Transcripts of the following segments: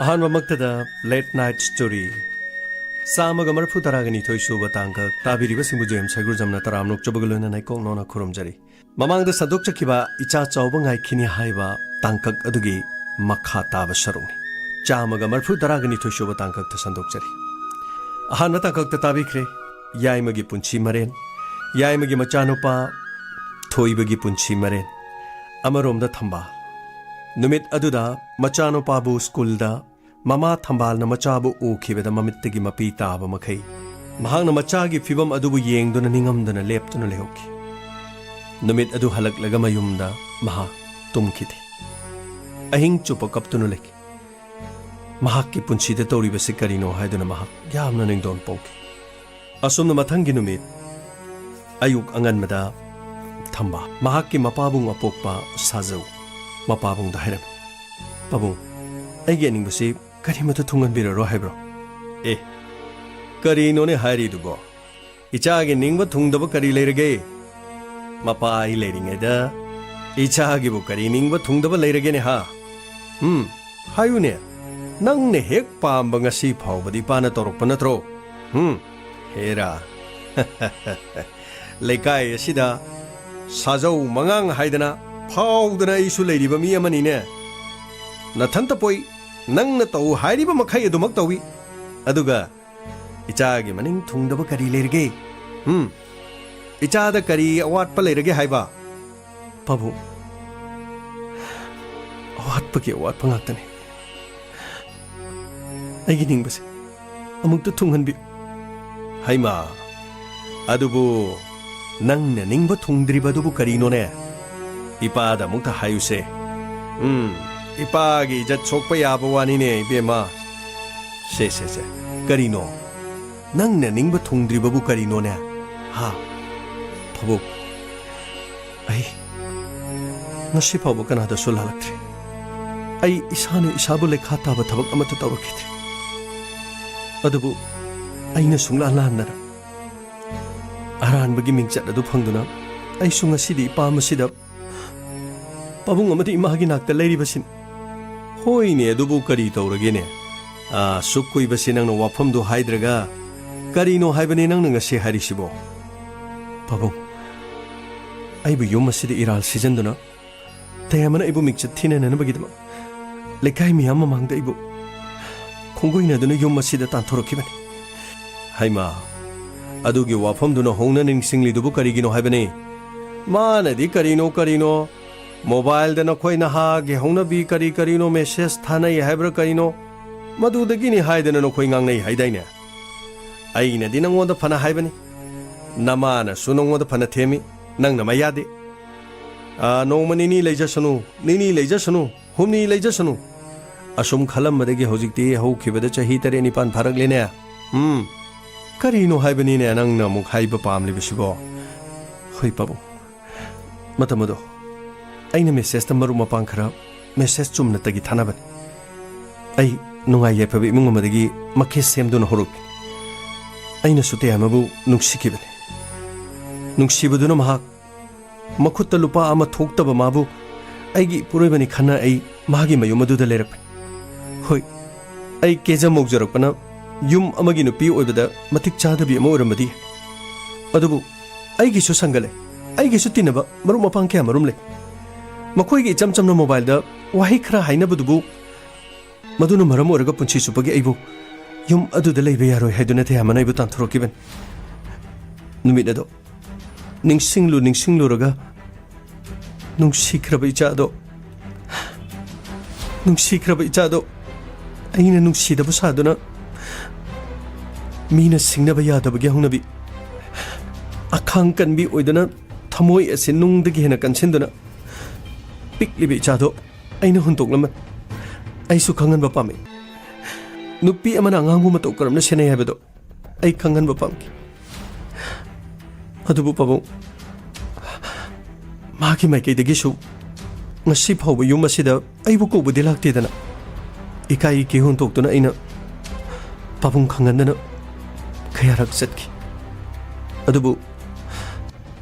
अहनमक्तदा late night story सामग मरफु तरागनी थोइसुब तांग ताबिरिब सिंबुजेम सैगुरजमना तरामनुक चबगलोना नाइकोंग नोना खुरुमजरी ममांगदा सदोक चखिबा इचा चौब ngaइखिनि हाइबा तांकक अदुगी मखा ताब सरुंगनि चामग मरफु तरागनी थोइसुब तांकक त संदोकजरी अहन तांकक त ताबिख्रे याइमगी पुंची मरेन याइमगी मचानुपा थोइबगी पुंची मरेन अमरोमदा थंबा नुमित अदुदा मचानुपाबु स्कूलदा ममा थंबालना मचाबु उखिबदा ममित्तगी मपी ताब मखै महांगना मचागी फिबम अदुबु येंगदुना निंगमदुना लेप्तुना लेहोखि नुमित अदु हलकलगा मयुमदा महा तुमखिदे अहिंग चुप कप्तुना लेखि महाक्की पुंसीदा तौरिबसि करिनो हाइदुना महा यामना निंगदोन पोंखि असुमना मथंगी नुमित अयुक अंगनमदा थंबा महाक्की मपाबुंग अपोकपा साजौ मपाबुंग दाहिरम पाबुंग अैगे निंगबसि करिमत थुंगनबिररो हाइब्रो ए करिनोने हाइरिदुबो इचागे निंगब थुंगदब करि लेरगे मपा आई लेरिंगेदा इचागेबु करि निंगब थुंगदब लेरगेने हा हायुने नंगने हेक पाम्ब ngasi फावबदि पाना तोरकप नत्रो हेरा लेकाय असिदा साजौ मंगांग हाइदना फाउदना इशु लेरिबा मी अमनिने नथंत पोई नंगन तौ हाइरिबा मखै अदुमक तौवी अदुगा इचागे मनिंग थुंगदब करि लेरगे इचादा करि अवाटप लेरगे हाइबा पाबु अवाटपके अवाटप ngaktane अैगे निंगबसे अमुक्त थुंगनबि हाइमा अदुबु नंगने निंगब थुंगद्रिबदुबु करिनोने इपादा मुक्ता हायुसे इपागी इज्जत सोकपा याबा वानिने इबेमा से करिनो नंगने निंगब थुंगद्रिबबु करिनोने हा फबु अै ngasi फावबु कनादा सुलालक्त्रे अै इसाने इसाबु लेखा ताबा थबक अमतु तौरखित्रे अदुबु अैना सुंगलानलानना अरानबगी मिंगचत अदु फंगदुना अैसु ngasiदी पामसिदा पाबुंग अमदी इमागी नाक्ता लेरिबसिन होइने अदुबु करि तौरगेने सुकुइबसि नंगना वाफमदु हाइद्रगा करिनो हाइबने नंगना ngasi हारिसिबो पाबुंग अैबु युमसिदि इराल सिजनदुना तयामना अैबु मिंगचत थिनेननबगिदमा लेखाइ मियाम ममांगदा अैबु खोंगोइनादुना युमसिदा तांथोरखिबने हाइमा अदुगी वाफमदुना होंगना निंगसिंगलिदुबु करिगिनो हाइबने मानदि करिनो मोबाइल दना खोई नहागे हौनबी करी करिनो मेसेज थानई हाइब्रा करिनो मदुदगिनि हाइदना नखोई ngangnei हाइदाइने अैनदि नंगोंदा फना हाइबने नमाना सुनंगोंदा फना थेमी नंगना मायादे नोमनिनी लेजसनु हुमनी लेजसनु असुम खलमबदगी हौजिकति हौखिबदा चही 9 फारगलेने करिनो हाइबनिने नंगना मुख हाइबा पामलिबसिबो होई पाबु मतमदो अैना मेसेज मरु मपांग खरा मेसेज चुमना तगी थानाबन अै नुंगाई याफबि इमुंग अमदगी मखे सेमदुना होरुक अैना सुते अमबु नुंसिखिबने नुंसिबदुना महाक मखुत्ता लुपा अमा थोक्तब माबु अैगी पुरोइबनि खन्ना अै मागी मयुमदुदा लेरक होय अै केजा मौजरकपना युम अमगी नुपी ओइबदा मतिक चादबि अमा ओरमदि अदुबु अैगिसु संगले अैगिसु तिनबा मरु मपांग के मरुम ले मखोइगी इचमचमना मोबाइल दा वाही खरा हाइनबदुबु मदुना मरम ओरगा पुंसी सुपगी अैबु युम अदुदा लेबे यारोय हाइदुना थे हमनैबु तांथोरकिबन नुमिददो निंगसिंगलुरगा नुंसिख्रब इचादो अैना नुंसिदबु सादुना मीना सिंगनबा यादबगी हौनबि अखांग कनबि ओइदना थमोय असे नुंगदगी हेना कनसिनदुना पिकलिबि इचादो अैना हुंतोकलम अैसु खंगनबा पामे नुपी अमना अंगांगु मतौ करमना सेनै हाइबदो अै खंगनबा पामकी अदुबु पाबु मागी माइकैदगिसु ngasi फावबु युम असिदा अैबु कौबदि लाक्तेदना इकाई के हुंतोकतुना अैना पाबुंग खंगनदना खयारक चतकी अदुबु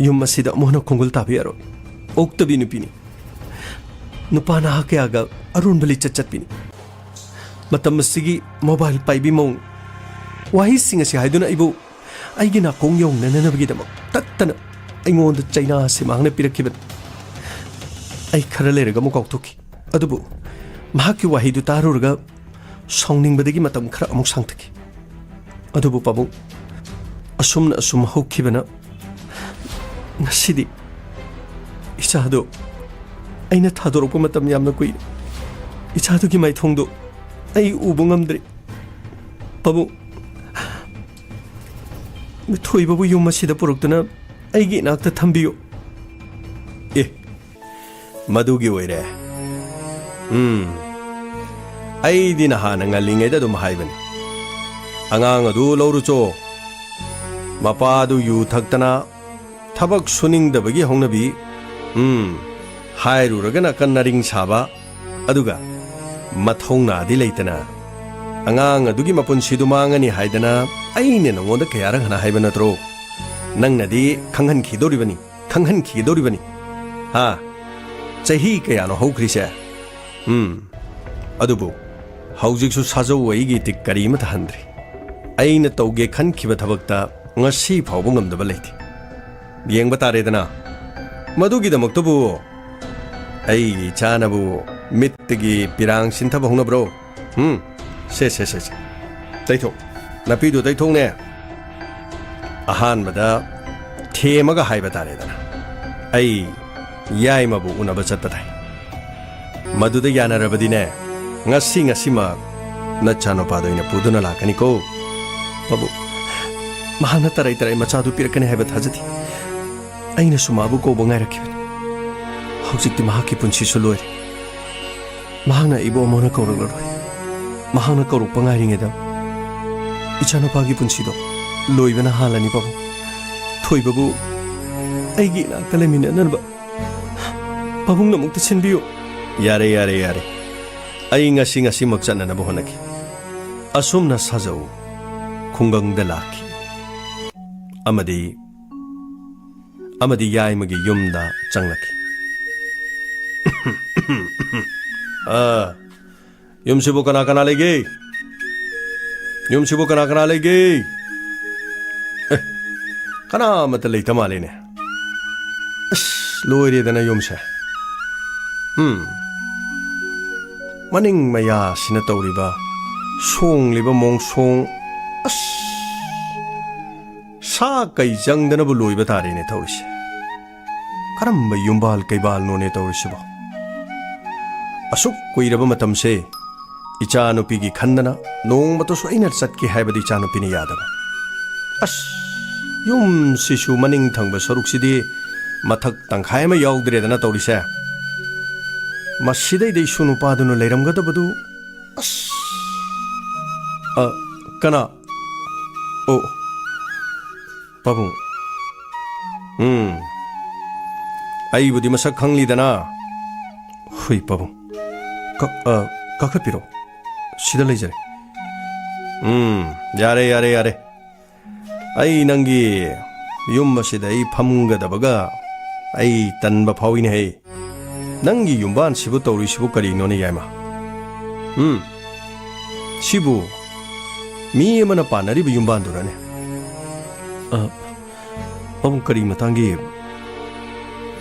युम असिदा मोहना खोंगुल ताबि यारो ओक्तबि नुपिनी नुपाना हाके आगा अरुण बलि चचतपिनी ꯃꯇꯝ ꯑꯁꯤꯒꯤ ꯃꯣꯕꯥꯏꯜ ꯄꯥꯏꯕꯤ ꯃꯑꯣꯡ ꯋꯥꯍꯩꯁꯤꯡ ꯑꯁꯤ ꯍꯥꯏꯗꯨꯅ ꯑꯩꯕꯨ ꯑꯩꯒꯤ ꯅꯥꯀꯣꯡ ꯌꯧꯅꯅꯅꯕꯒꯤꯗꯃꯛ ꯇꯠꯇꯅ ꯑꯩꯉꯣꯟꯗ ꯆꯩꯅꯥ ꯑꯁꯤ ꯃꯍꯥꯛꯅ ꯄꯤꯔꯛꯈꯤꯕꯅꯤ ꯑꯩ ꯈꯔ ꯂꯩꯔꯒ ꯑꯃꯨꯛ ꯀꯥꯎꯊꯣꯛꯈꯤ ꯑꯗꯨꯕꯨ ꯃꯍꯥꯛꯀꯤ ꯋꯥꯍꯩꯗꯨ ꯇꯥꯔꯨꯔꯒ ꯁꯥꯎꯅꯤꯡꯕꯗꯒꯤ ꯃꯇꯝ ꯈꯔ ꯑꯃꯨꯛ ꯁꯥꯡꯊꯈꯤ ꯑꯗꯨꯕꯨ ꯄꯥꯕꯨꯡ ꯑꯁꯨꯝꯅ ꯑꯁꯨꯝ ꯍꯧꯈꯤꯕꯅ ꯉꯁꯤꯗꯤ ꯏꯆꯥꯗꯣ ꯑꯩꯅ ꯊꯥꯗꯣꯔꯛꯄ ꯃꯇꯝ ꯌꯥꯝꯅ ꯀꯨꯏꯔꯦ ꯏꯆꯥꯗꯨꯒꯤ ꯃꯥꯏꯊꯣꯡꯗꯣ ꯑꯩ ꯎꯕ ꯉꯝꯗ꯭ꯔꯤ ꯄꯥꯕꯨꯡ ꯊꯣꯏꯕꯕꯨ ꯌꯨꯝ ꯑꯁꯤꯗ ꯄꯨꯔꯛꯇꯨꯅ ꯑꯩꯒꯤ ꯏꯅꯥꯛꯇ ꯊꯝꯕꯤꯌꯨ ꯑꯦ ꯃꯗꯨꯒꯤ ꯑꯣꯏꯔꯦ ꯑꯩꯗꯤ ꯅꯍꯥꯟꯅ ꯉꯜꯂꯤꯉꯩꯗ ꯑꯗꯨꯝ ꯍꯥꯏꯕꯅꯤ ꯑꯉꯥꯡ ꯑꯗꯨ ꯂꯧꯔꯨꯆꯣ ꯃꯄꯥꯗꯨ ꯌꯨ ꯊꯛꯇꯅ ꯊꯕꯛ ꯁꯨꯅꯤꯡꯗꯕꯒꯤ ꯍꯧꯅꯕꯤ ꯍꯥꯏꯔꯨꯔꯒꯅ ꯀꯟꯅꯔꯤꯡ ꯁꯥꯕ ꯑꯗꯨꯒ ꯃꯊꯧꯅꯥꯗꯤ ꯂꯩꯇꯅ ꯑꯉꯥꯡ ꯑꯗꯨꯒꯤ ꯃꯄꯨꯟꯁꯤꯗꯨ ꯃꯥꯡꯉꯅꯤ ꯍꯥꯏꯗꯅ ꯑꯩꯅ ꯅꯉꯣꯟꯗ ꯀꯌꯥꯔꯛ ꯍꯟꯅ ꯍꯥꯏꯕ ꯅꯠꯇ꯭ꯔꯣ ꯅꯪꯅꯗꯤ ꯈꯪꯍꯟꯈꯤꯗꯧꯔꯤꯕꯅꯤ ꯍꯥ ꯆꯍꯤ ꯀꯌꯥꯅꯣ ꯍꯧꯈ꯭ꯔꯤꯁꯦ ꯑꯗꯨꯕꯨ ꯍꯧꯖꯤꯛꯁꯨ ꯁꯥꯖꯧ ꯑꯩꯒꯤ ꯇꯤꯛ ꯀꯔꯤꯃꯇ ꯍꯟꯗ꯭ꯔꯤ ꯑꯩꯅ ꯇꯧꯒꯦ ꯈꯟꯈꯤꯕ ꯊꯕꯛꯇ ꯉꯁꯤ ꯐꯥꯎꯕ ꯉꯝꯗꯕ ꯂꯩꯇꯦ ꯌꯦꯡꯕ ꯇꯥꯔꯦꯗꯅ ꯃꯗꯨꯒꯤꯗꯃꯛꯇꯕꯨ ꯑꯩꯒꯤ ꯏꯆꯥꯅꯕꯨ ꯃꯤꯠꯇꯒꯤ ꯄꯤꯔꯥꯡ ꯁꯤꯟꯊꯕ ꯍꯧꯅꯕ꯭ꯔꯣ ꯁꯦ ꯇꯩꯊꯣꯛ ꯅꯥꯄꯤꯗꯨ ꯇꯩꯊꯣꯛꯅꯦ ꯑꯍꯥꯟꯕꯗ ꯊꯦꯝꯃꯒ ꯍꯥꯏꯕ ꯇꯥꯔꯦꯗꯅ ꯑꯩ ꯌꯥꯏꯃꯕꯨ ꯎꯅꯕ ꯆꯠꯄ ꯇꯥꯏ ꯃꯗꯨꯗ ꯌꯥꯅꯔꯕꯗꯤꯅꯦ ꯉꯁꯤꯃꯛ ꯅꯆꯥꯅꯨꯄꯥꯗꯣ ꯑꯩꯅ ꯄꯨꯗꯨꯅ ꯂꯥꯛꯀꯅꯤꯀꯣ ꯄꯥꯕꯨꯡ ꯃꯍꯥꯛꯅ ꯇꯔꯥꯏ ꯃꯆꯥꯗꯨ ꯄꯤꯔꯛꯀꯅꯤ ꯍꯥꯏꯕ ꯊꯥꯖꯗꯦ ꯑꯩꯅꯁꯨ ꯃꯥꯕꯨ ꯀꯧꯕ ꯉꯥꯏꯔꯛꯈꯤꯕꯅꯤ ꯍꯧꯖꯤꯛꯇꯤ ꯃꯍꯥꯛꯀꯤ ꯄꯨꯟꯁꯤꯁꯨ ꯂꯣꯏꯔꯦ ꯃꯍꯥꯛꯅ ꯑꯩꯕꯨ ꯑꯃꯨꯛ ꯀꯧꯔꯛꯂꯔꯣꯏ ꯃꯍꯥꯛꯅ ꯀꯧꯔꯛꯄ ꯉꯥꯏꯔꯤꯉꯩꯗ ꯏꯆꯥꯅꯨꯄꯥꯒꯤ ꯄꯨꯟꯁꯤꯗꯣ ꯂꯣꯏꯕꯅ ꯍꯥꯜꯂꯅꯤ ꯄꯥꯕꯨꯡ ꯊꯣꯏꯕꯕꯨ ꯑꯩꯒꯤ ꯏꯅꯥꯛꯇ ꯂꯩꯃꯤꯟꯅꯅꯕ ꯄꯥꯕꯨꯡꯅ ꯑꯃꯨꯛꯇ ꯁꯤꯟꯕꯤꯌꯨ ꯌꯥꯔꯦ ꯑꯩ ꯉꯁꯤꯃꯛ ꯆꯠꯅꯅꯕ ꯍꯣꯠꯅꯈꯤ ꯑꯁꯨꯝꯅ ꯁꯥꯖꯧ ꯈꯨꯡꯒꯪꯗ ꯂꯥꯛꯈꯤ ꯑꯃꯗꯤ ꯌꯥꯏꯃꯒꯤ ꯌꯨꯝꯗ ꯆꯪꯂꯛꯈꯤ ꯌꯨꯝꯁꯤꯕꯨ ꯀꯅꯥ ꯂꯩꯒꯦ ꯀꯅꯥꯃꯠꯇ ꯂꯩꯇ ꯃꯥꯜꯂꯦꯅꯦ ꯑꯁ ꯂꯣꯏꯔꯦꯗꯅ ꯌꯨꯝꯁꯦ ꯃꯅꯤꯡ ꯃꯌꯥꯁꯤꯅ ꯇꯧꯔꯤꯕ ꯁꯣꯡꯂꯤꯕ ꯃꯣꯡꯁꯣꯡ ꯑꯁ ꯁꯥ ꯀꯩ ꯆꯪꯗꯅꯕꯨ ꯂꯣꯏꯕ ꯇꯥꯔꯦꯅꯦ ꯇꯧꯔꯤꯁꯦ ꯀꯔꯝꯕ ꯌꯨꯝꯕꯥꯜ ꯀꯩꯕꯥꯜꯅꯣꯅꯦ ꯇꯧꯔꯤꯁꯤꯕꯣ ꯑꯁꯨꯛ ꯀꯨꯏꯔꯕ ꯃꯇꯝꯁꯦ ꯏꯆꯥꯅꯨꯄꯤꯒꯤ ꯈꯟꯗꯅ ꯅꯣꯡꯃꯇꯁꯨ ꯑꯩꯅ ꯆꯠꯀꯦ ꯍꯥꯏꯕꯗꯤ ꯏꯆꯥꯅꯨꯄꯤꯅ ꯌꯥꯗꯕ ꯑꯁ ꯌꯨꯝꯁꯤꯁꯨ ꯃꯅꯤꯡ ꯊꯪꯕ ꯁꯔꯨꯛꯁꯤꯗꯤ ꯃꯊꯛ ꯇꯪꯈꯥꯏ ꯑꯃ ꯌꯥꯎꯗ꯭ꯔꯦꯗꯅ ꯇꯧꯔꯤꯁꯦ ꯃꯁꯤꯗꯩꯗ ꯏꯁꯨ ꯅꯨꯄꯥꯗꯨꯅ ꯂꯩꯔꯝꯒꯗꯕꯗꯨ ꯑꯁ ꯀꯅꯥ ꯑꯣ ꯄꯥꯕꯨꯡ ꯑꯩꯕꯨꯗꯤ ꯃꯁꯛ ꯈꯪꯂꯤꯗꯅ ꯍꯨꯏ ꯄꯥꯕꯨꯡ ꯀꯥꯈꯠꯄꯤꯔꯣ ꯁꯤꯗ ꯂꯩꯖꯔꯦ ꯌꯥꯔꯦ ꯑꯩ ꯅꯪꯒꯤ ꯌꯨꯝ ꯑꯁꯤꯗ ꯑꯩ ꯐꯝꯒꯗꯕꯒ ꯑꯩ ꯇꯟꯕ ꯐꯥꯎꯏꯅꯦ ꯅꯪꯒꯤ ꯌꯨꯝꯕꯥꯟꯁꯤꯕꯨ ꯇꯧꯔꯤꯁꯤꯕꯨ ꯀꯔꯤꯅꯣꯅꯦ ꯌꯥꯏꯃ 시부 미에마나 빠나리부 윤반도라네. 어bun거리 마땅기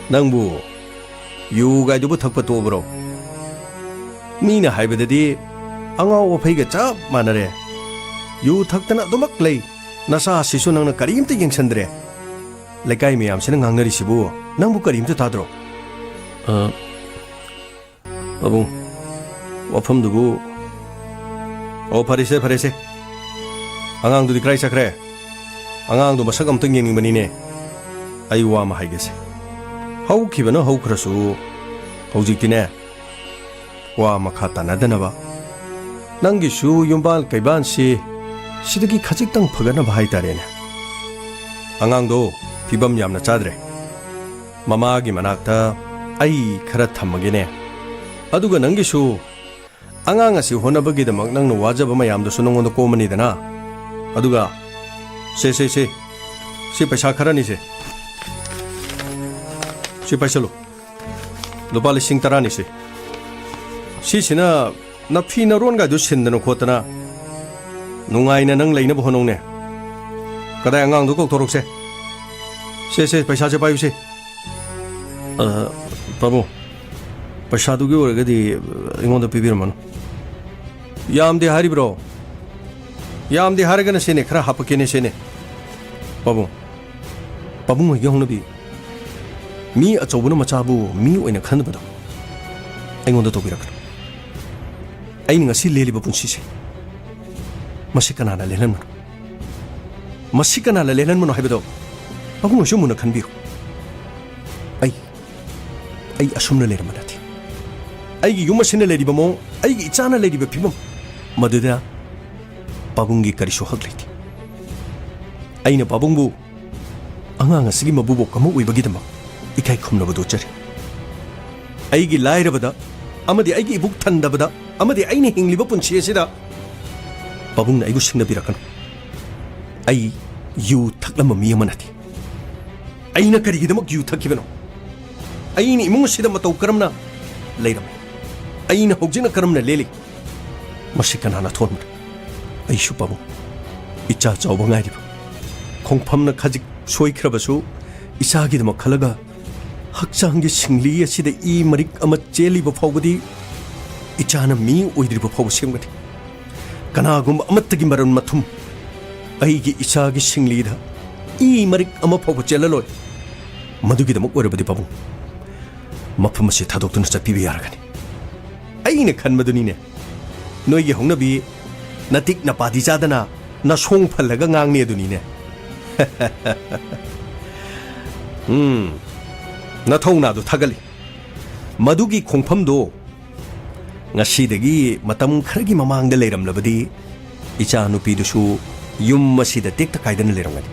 낭부 유가이도부 턱바 또브로 미나 하이베데디 앙아오 페이가 짭 마나레 유 턱다나 도막레이 나사 시수 낭나 까리임때 갱산드레 레까이 미암시는 강너리시부 낭부 까리임때 다드로 어붕 와펌두부 파리세 앙앙도 디크라이사 그래 앙앙도 마삭 엄청 예닝만이네 아이와 마 하이게세 하우 키바나 하우 크라수 하우직티네 와 마카타 나다나바 낭기슈 윤발 개반시 시드기 카직당 퍼가나 바하이다레네 앙앙도 비범 얌나 짜드레 마마기 마낙타 아이 카라 탐마게네 아두가 낭기슈 앙앙아시 호나버기다막 낭노 와자바 마얌도 수능원도 꼬머니다나 아두가 시 पैसा खरानिसे 시 पैसा लो 루파 10,000 시시나 नफी नरोनगादु सिन्दन खोतना नुंगाइना नंग लेनब होनौने कदाय अंगांगदु कौथोरकसे से पैसा से पायुसे पाबुंग पैसादुगी ओरगदि इङोंदा पिबिरमनु यामदि हारिब्रो यामदि हारगना सेने खरा हापकेने सेने पाबुंग होइगे होंनबि मी अचौबना मचाबु मी ओइना खनबदो अइङोंदा तोबिरकनु अइनि ngasi लेलिबा पुन्सिसे मसि कनाना लेलनमनु मसि कनाना लेलनमनु हाइबदो पाबुंग सु मुना खनबियो आई असुमना लेरमनाथि अइगी युमसिना लेरिबा मो अइगी इचाना लेरिबा फिबम मदुदा पाबुंगी करिसु हक लेति अइना पाबुंगबु अंगांग असिगी मबुबो कम उइबगिदम इकाई खुमनबो दोचरे अइगी लाइरबदा अमदि अइगी इबुक थंदबदा अमदि अइने हिंगलिबा पुन्सि असिदा पाबुंगना अइबु सिंगनबिरकनु अइ यु थक्लम मी अमनाथि अइना करिगिदमक यु थकिबनो अइनि इमुंग सिदा मतौ करमना लेरमे अइना होगजिना करमना लेलि मसि कनाना थोन अइसु पाबुंग इचा चावबा गाइरिबा खोंफमना खजिक सोइख्रबसु इसागिदमक खलगा हक्चांगी सिंगली असिदा इ मरिक अमा चेलिबा फावबदि इचाना मी ओइद्रिबा फाव सेमगदि कनागुम अमत्तगी मरन मथुम अइगी इचागी सिंगलीदा इ मरिक अमा फाव चेललोय मदुगिदमक ओरबदि पाबुंग मफम से थादोक्तुना चप्पीबा यारगनि अइने खनमदुनिने नोइगी हौनबि नतिक नपादि चादना न सोंग फलगा ngang ne दुनिने न थौना दु थगली मदुगी खोंफम दो ngasiदगी मतम खरगी ममांगदा लेरमलबदि इचा नुपीदुसु युम मसिदा टेक्ता कायदना लेरमगनि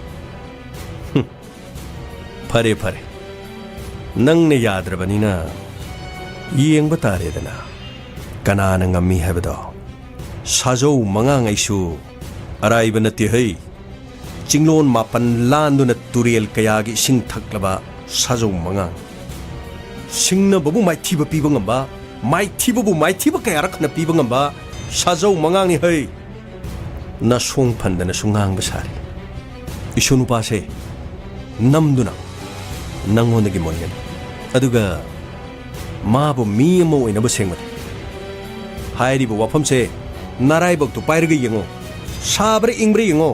फरे फरे नंगने याद्रबनिना येंग तारेदना कनाना ngami हाबदो साजौ मंगांगैसु अराइब नते है चिंगलोन मापन लांदुना तुरेल कयागी सिंग थक्लबा साजौ मंगांग सिंगना बबु माइथिबा पीबा ngamba माइथिबबु माइथिबा कयारखना पीबा ngamba साजौ मंगांगनि है ना सोंग फंदना सुंगांग बसारे इसुनु पासे नमदुना नंगोंदगी मोनगनि अदुगा माबु मी अमा ओइनबा सेंगमनि हाइरिबा वाफमसे नारायबक्तु पाइरगा येंगो साब्रे इंब्रे येंगो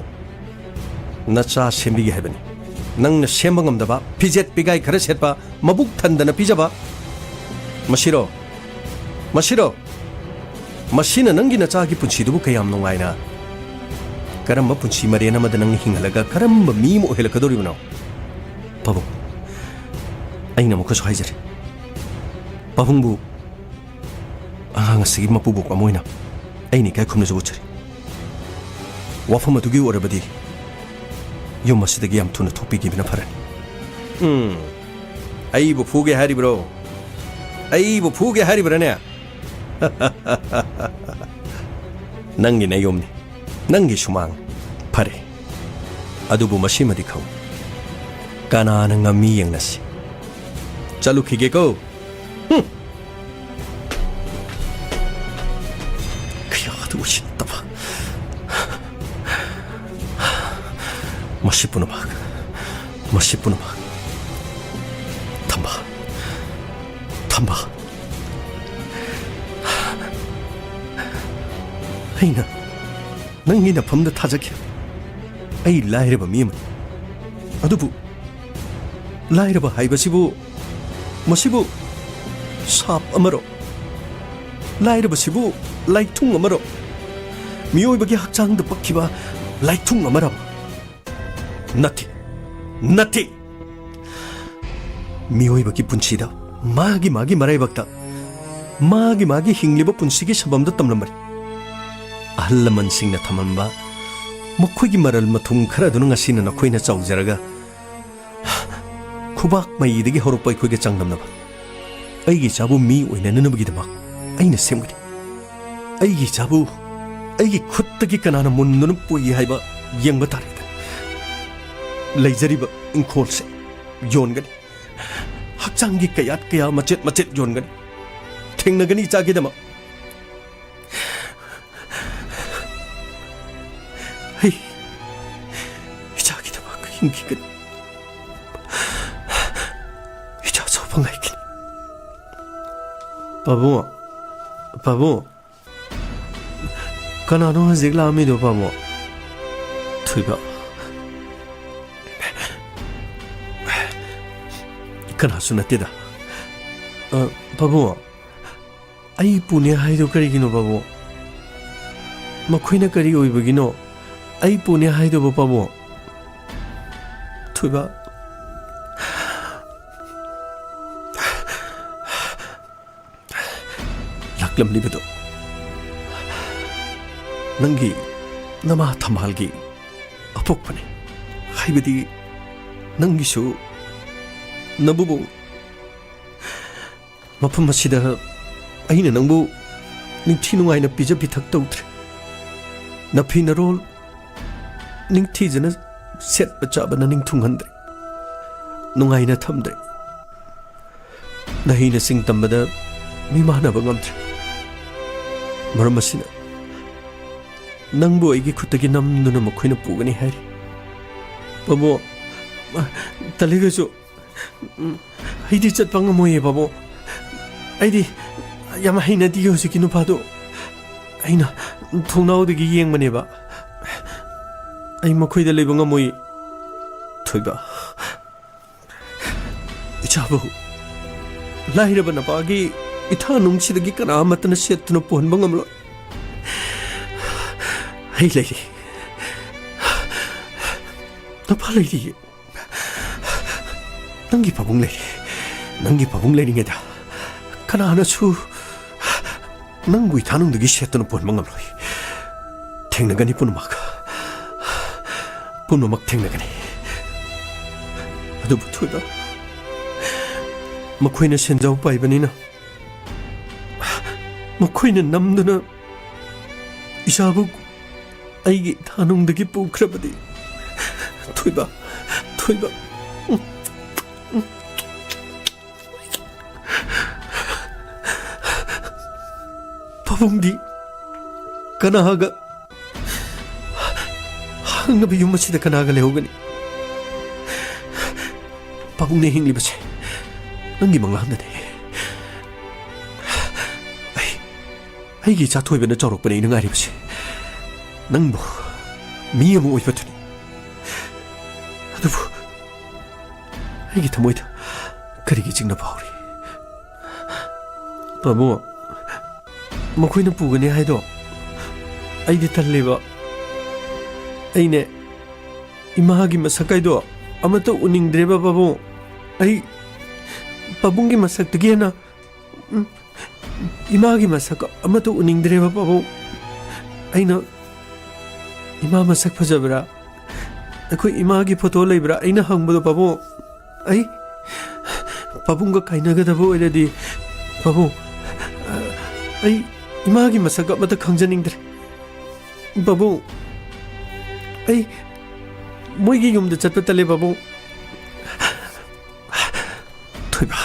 नचा सेमबिगे हाइबनि नंगना सेमबा ngamdaba फिजेट पिगाई खरा सेटबा मबुक थंदना पिजबा मसिरो मसिरो मसिना नंगी नचागी पुंसिदुबु कयाम नोंगाइना करम्बा पुंसि मरेना मद नंग हिंगलगा करम्बा मी मो हेलकदोरिबनो पाबुंग अइना मुखसु हाइजरे पाबुंगबु आंगांगसिगी मपुबु कमोइना अइनि काय खुमना जुगुचरी वाफम अदुगी ओरबदि युम मसिदगी याम थुना थोपिगिबिना फरनि अइबु फुगे हारिब्रो अइबु फुगे हारिब्रने नंगी नयोमनि नंगी सुमांग फरे अदुबु मसिमदि खौ कानाना ngami yengnasi चलुखिगेको कयादु उसित्तबा मसिपुनमाग थंबा थंबा अइना नंगी नफमदा थाजखे अइ लाइरबा मीमन अदुबु लाइरबा हाइबसिबु मसिबु साप अमरो लाइरबसिबु लाइथुंग अमरो मियोइबगी हक्चांग द पक्खिबा लाइथुंग अमरा नथि मियोइबगी पुंसिदा मागी मराइबक्ता मागी हिंगलिबा पुंसिगी सबमदा तमलमरि अहलमन सिंगना थमंबा मखोइगी मरल मथुम खरा दुनु ngasiना नखोइना चाउजरगा खुबाक मईदगी हरपै खोइगे चांगनमनबा अइगी चाबु मी ओइनननबगिदमा अइना सेमगदि अइगी चाबु अइगी खुत्तगी कनाना मुन्नुन पोइ हाइबा येंबा तारेदा लैजरिबा इंखोलसे योनगनि हक्चांगी कयात कया मचेत योनगनि थेंनगनि चागिदमा 힘기근 이자 소방가 있긴 바보 그나노 하직 라미도 바보 투이바 그나수 나띠다 바보 아이 पुने हाइदो करिगिनो बाबू मखोइना करि ओइबगिनो आई पुने हाइदो बाबू थुबा लाक्लमनिबदो नंगी नमा थमालगी अपोकपने हाइबदी नंगिसु नबुबो मफम मसिदा अहिना नंबु निंथि नुंगाइना पिजा पिथक तौद्रे नफी नरोल निंथि जना सेट बचाबना निंथुंगंद्रे नुंगाइना थमद्रे नहिना सिंग तंबदा मिमानबा ngamद्रे मरम मसिना नंबु अइगी खुतगी नमदुना मखोइना पुगनी हारि बाबू तलिगसु आइदी चटपा ngमोये बाबू आइदी याम हैनदी हौजिकी नुपादो अइना थोंनाउदगी येंगमनेबा अइ मखोइदा लेबा ngमोई थोइबा इचाबो लाहिरबा नपागी इथा नुंगसिदगी कना मतना सेतुना पोहनबा ngमलो हई लेरी नपा लेरी नंगी पाबुंग लेरिङेदा कनानसु नंगु इथानुंदगी सेतुना पोहनबा ngमलोइ थेंनगनि पुनमक थेंनगनि अदुबु थुइबा मखोइना सेंजाउ पाइबनिना मखोइना नमदुना इसाबु अइगी थानुंदगी पुख्रबदि थुइबा पाबुंदी कनागा हांगबि युमसिदा कनागा लेहोगनि पाबुंगने हिंलिबसे नंगी मंगलांदने अइगी चाथोइबना चौरकपने नंगारिबसे नंबो मी अमु ओइबतुनि अदुबु अइगी थमोइदा करिगी चिंगना फाउरि बाबू मखोइना पुगने हाइदो अइदी तल्लेबा अइने इमागी मसकाइदो अमतो उनिंगद्रेबा बाबू अइ पाबुंगी मसक्तगी हेना इमागी मसक अमतो उनिंगद्रेबा बाबू अइना इमा मसक फजबरा अखोइ इमागी फोटो लेबरा अइना हंगबदो बाबू अइ पाबुंगा काइनगदबो ओइरदि बाबू अइ इमागी मसक अमतो खंजनिंगद्रे बाबू अइ मोइगी युमदा चटपा तले बाबू थोइबा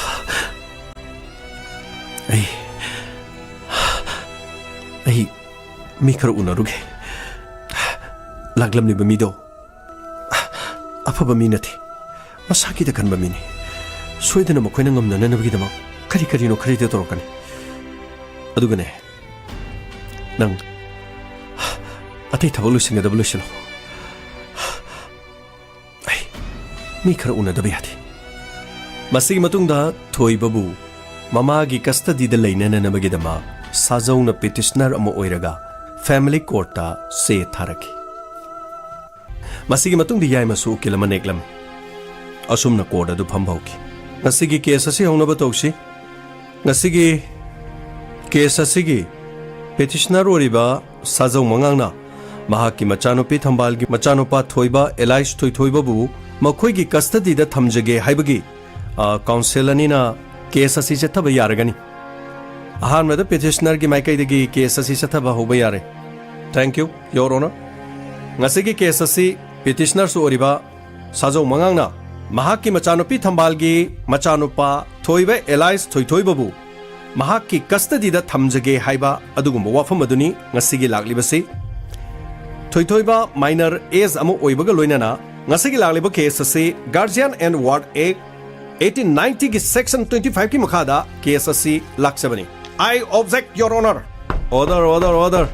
अइ मी खर उनरुगे लागलमनिबा मिदो अफबा मी नथि मसाकीदा खनबा मिनि सोइदना मखोइना ngamnanabagidama kari-karino kharide torokani adugane nang atay thabak luisingadaba luisilo ai mi khara unadaba yadi masigi matungda thoibabu mamagi custody da lainananabagidama sajauna petitioner ama oiraga family court ta se tharaki masigi matungdi yaimasu kilama neklam asumna court adu phambauki ngasigi case asi honaba tausi ngasigi case asigi petitioner oriba sajau mangangna mahaki machanopi thambalgi machanopa thoiba elias thoiba bu makhoigi custody da thamjage haibagi council anina case asi chathaba yaragani ahanmada petitioner gi maikaidagi case asi chathaba hoba yare thank you your honor ngasigi case asi petitioner su oriba sajau mangangna mahaki machanopi thambalgi machanupa thoiba elias thoibabu mahaki custody da thamjage haiba adugumba wafam aduni ngasigi laglibasi thoiba minor age amu oibaga loinana ngasigi lagliba case ase Guardian and Ward Act 1890 ki section 25 ki makhada case ase laksabani. I object, Your Honor. Order.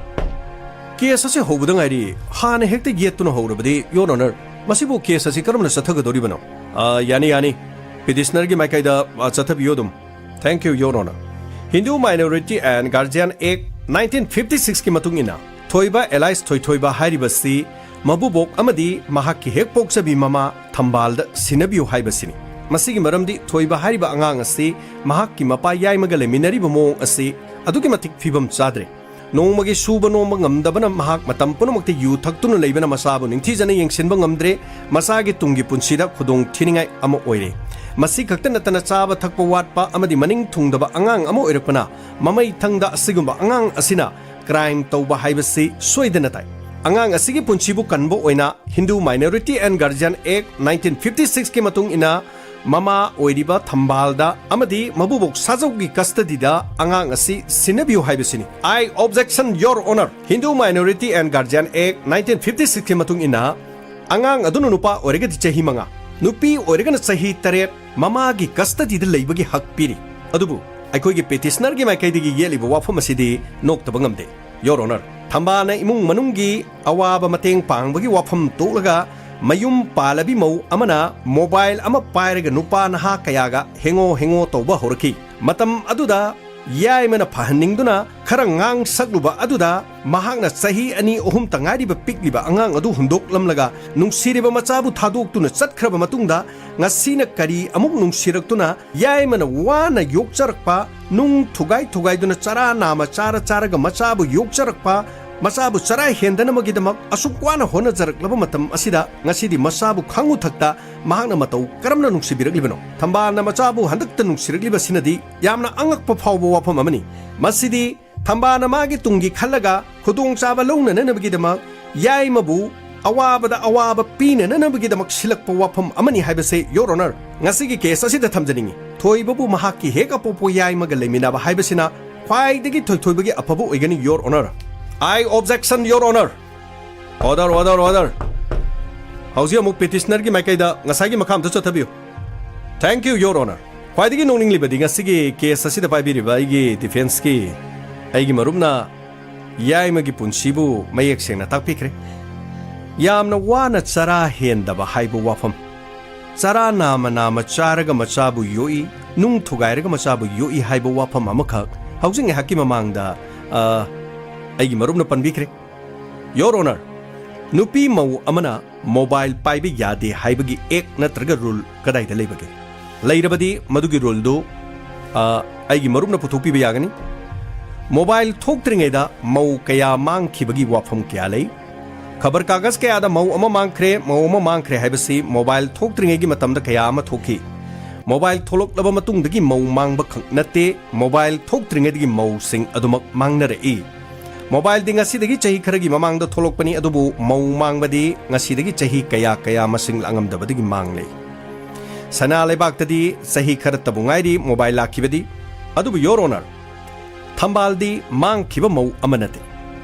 Case ase hobudang airi hane hekte yetuna horabadi, Your Honor. Masibu case ase karamna sathagadoribano. Yani petitioner ki makaida chathabiyodum. Thank you, Your Honor. Hindu Minority and Guardian Act 1956 ki matungina thoiba Elias thoiba hairibasi mabubok amadi mahakki hek poksabi mama thambal da sinabiu haibasini. Masigi maramdi thoiba hariba angang asi mahakki mapa yaimaga leminariba mong asi aduki matik fibam chadre. Nongmagi suba nongma ngamdabana mahak matam punumakti yu thaktuna leibana masabu ningthijana yengsinba ngamdre masagi tungi punsida khudong thiningai ama oire. Masi khakta natana chaba thakpa watpa amadi maning thungdaba angang ama oirakpana mamai thangda asigumba angang asina crime tauba haibasi soidana tai. Angang asigi punchibu kanbo oina Hindu Minority and Guardian Act 1956 ki matung ina mama oiriba thambalda amadi mabubok sajaugi custody da angang asi sinabiu haibasini. I objection, Your Honor. Hindu Minority and Guardian Act 1956 ki matung ina angang adunu nupa oirigati chahi manga nupi oirigana chahi taret mama gi custody da leibagi hak piri. Adubu aikoigi petitioner gi makaidigi yeliba wafam asidi noktaba ngamde. Your Honor, thambana imung manunggi awaba mateng pangbagi wafam tolaga mayum palabi mau amana mobile ama pairaga nupa naha kayaga hengo tauba horaki. Matam aduda yaimana pahaningduna khara ngang sakluba aduda mahakna sahi ani ohum tangariba pikliba angang adu hundok lamlaga nungsiriba machabu thadoktuna chatkraba matungda ngasina kari amuk nungsiraktuna yaimana wana yokcharakpa nung thugai duna chara nama charaga machabu yokcharakpa masabu charai hendana magidamak asukwana hona jaraklaba matam asida ngasidi masabu khangu thakta mahakna matau karamna nungsibiraglibano thambana machabu handakta nungsiragliba sinadi yamna angakpa phawba wafam amani masidi thambana magi tungi khallaga khudong chaba longna nanabigidamak yaimabu awaba pina nanabigidamak silakpa wafam amani haibase. Your Honor, ngasigi case asida thamjaningi thoibabu mahakki heka popo yaimaga leminaba haibasina khwaidagi thoibagi apabu oigani. Your Honor, I objection, Your Honor. Order. Hausi amuk petitioner gi makaida ngasagi makam da chathabiu. Thank you, Your Honor. Khwaidagi nonginglibadi ngasigi case asida paibiriba aigi defense ki aigi marumna yaimagi punsibu mayek sengna takpikre. Yamna wana chara hendaba haibu wafam. Chara nama charaga machabu yoi nung thugairaga machabu yoi haibu wafam amakak hausing hakki mamangda aigi marumna panbikre. Your Honor, nupi mau amana mobile paibe yade haibagi ek natraga rule kadai da leibage leirabadi madugi rule do aigi marumna puthupi yagani. Mobile thoktringaida mau kaya mangkhibagi wafam kya lei khabar kagas kaya da mau ama mangkhre haibasi mobile thoktringegi matamda kaya ama thokhi. Mobile tholoklaba matungdagi mau mangba khaknate mobile thoktringegi mau sing adumak mangnare e. Mobile di ngasidagi chahi kharagi mamangda tholokpani adubu mau mangbadi ngasidagi chahi kaya masing langamdabadagi mangle. Sana lebaktadi chahi khara tabungairi mobile lakhibadi adubu. Your Honor, thambaldi mangkhiba mau amanate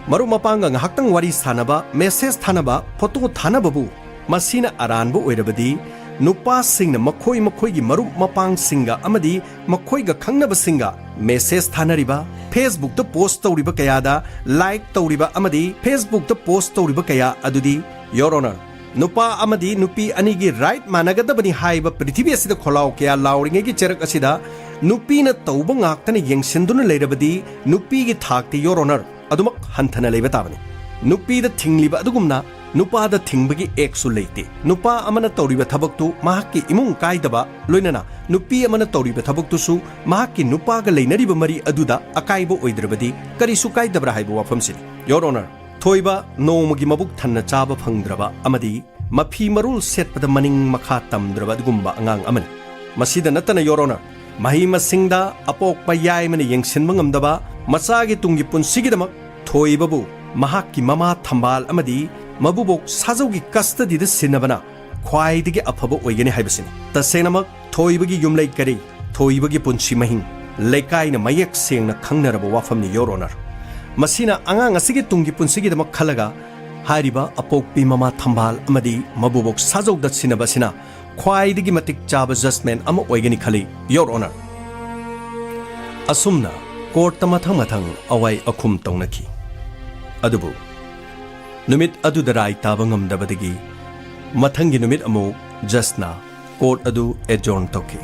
maru mapanga ngahaktang wari sanaba message thanaba photo thanababu masina aranbu oirabadi nupa singna makhoi gi maru mapang singa amadi makhoi ga khangnaba singa message thanariba Facebook ta post tawriba kayada like tawriba amadi Facebook ta post tawriba kaya adudi. Your Honor, nupa amadi nupi anigi right managadabani haiba prithibhi asida kholaw kaya lauringe gi cherak asida nupi na tauba ngaktana yengsinduna leirabadi nupi gi thakti. Your Honor, adumak hanthana leiba tabani. Nupi da thingliba adugumna nupa da thingbagi eksu leite. Nupa amana tawriba thabaktu mahakki imung kaidaba loinana nupi amana tawriba thabaktu su mahakki nupa ga leinariba mari aduda akaibo oidrabadi karisu kaidabra haiba wafamsini. Your Honor, thoiba nomagi mabuk thanna chaba phangdraba amadi mafi marul setpada maning makha tamdraba adugumba angang amani. Masida natana Your Honor, mahi masingda apokpa yaimani yengsinba ngamdaba masagi tungi punsigidamak thoibabu mahakki mama thambal amadi mabubok sajaugi custody da sinabana khwaidagi afaba oigani haibasini. Tasenamak thoibagi yumlai kari thoibagi punsi mahing lekai na mayak sengna khangnaraba wafamni. Your Honor, masina angang asigi tungi punsigidamak khalaga हारिबा अपोक्पी ममा थंबाल अमदी मबुबोक साजौदा सिनबसिना ख्वाइदगी मतिक चाबा जजमेंट अमा ओइगनी खली योर ऑनर असुमना कोर्ट मथंग मथंग अवाई अखुम तौनखी अदुबु नुमित अदुदा राय ताबा ngamdabadagi मथंगी नुमित अमु जस्ना कोर्ट अदु एडजॉर्न तौकी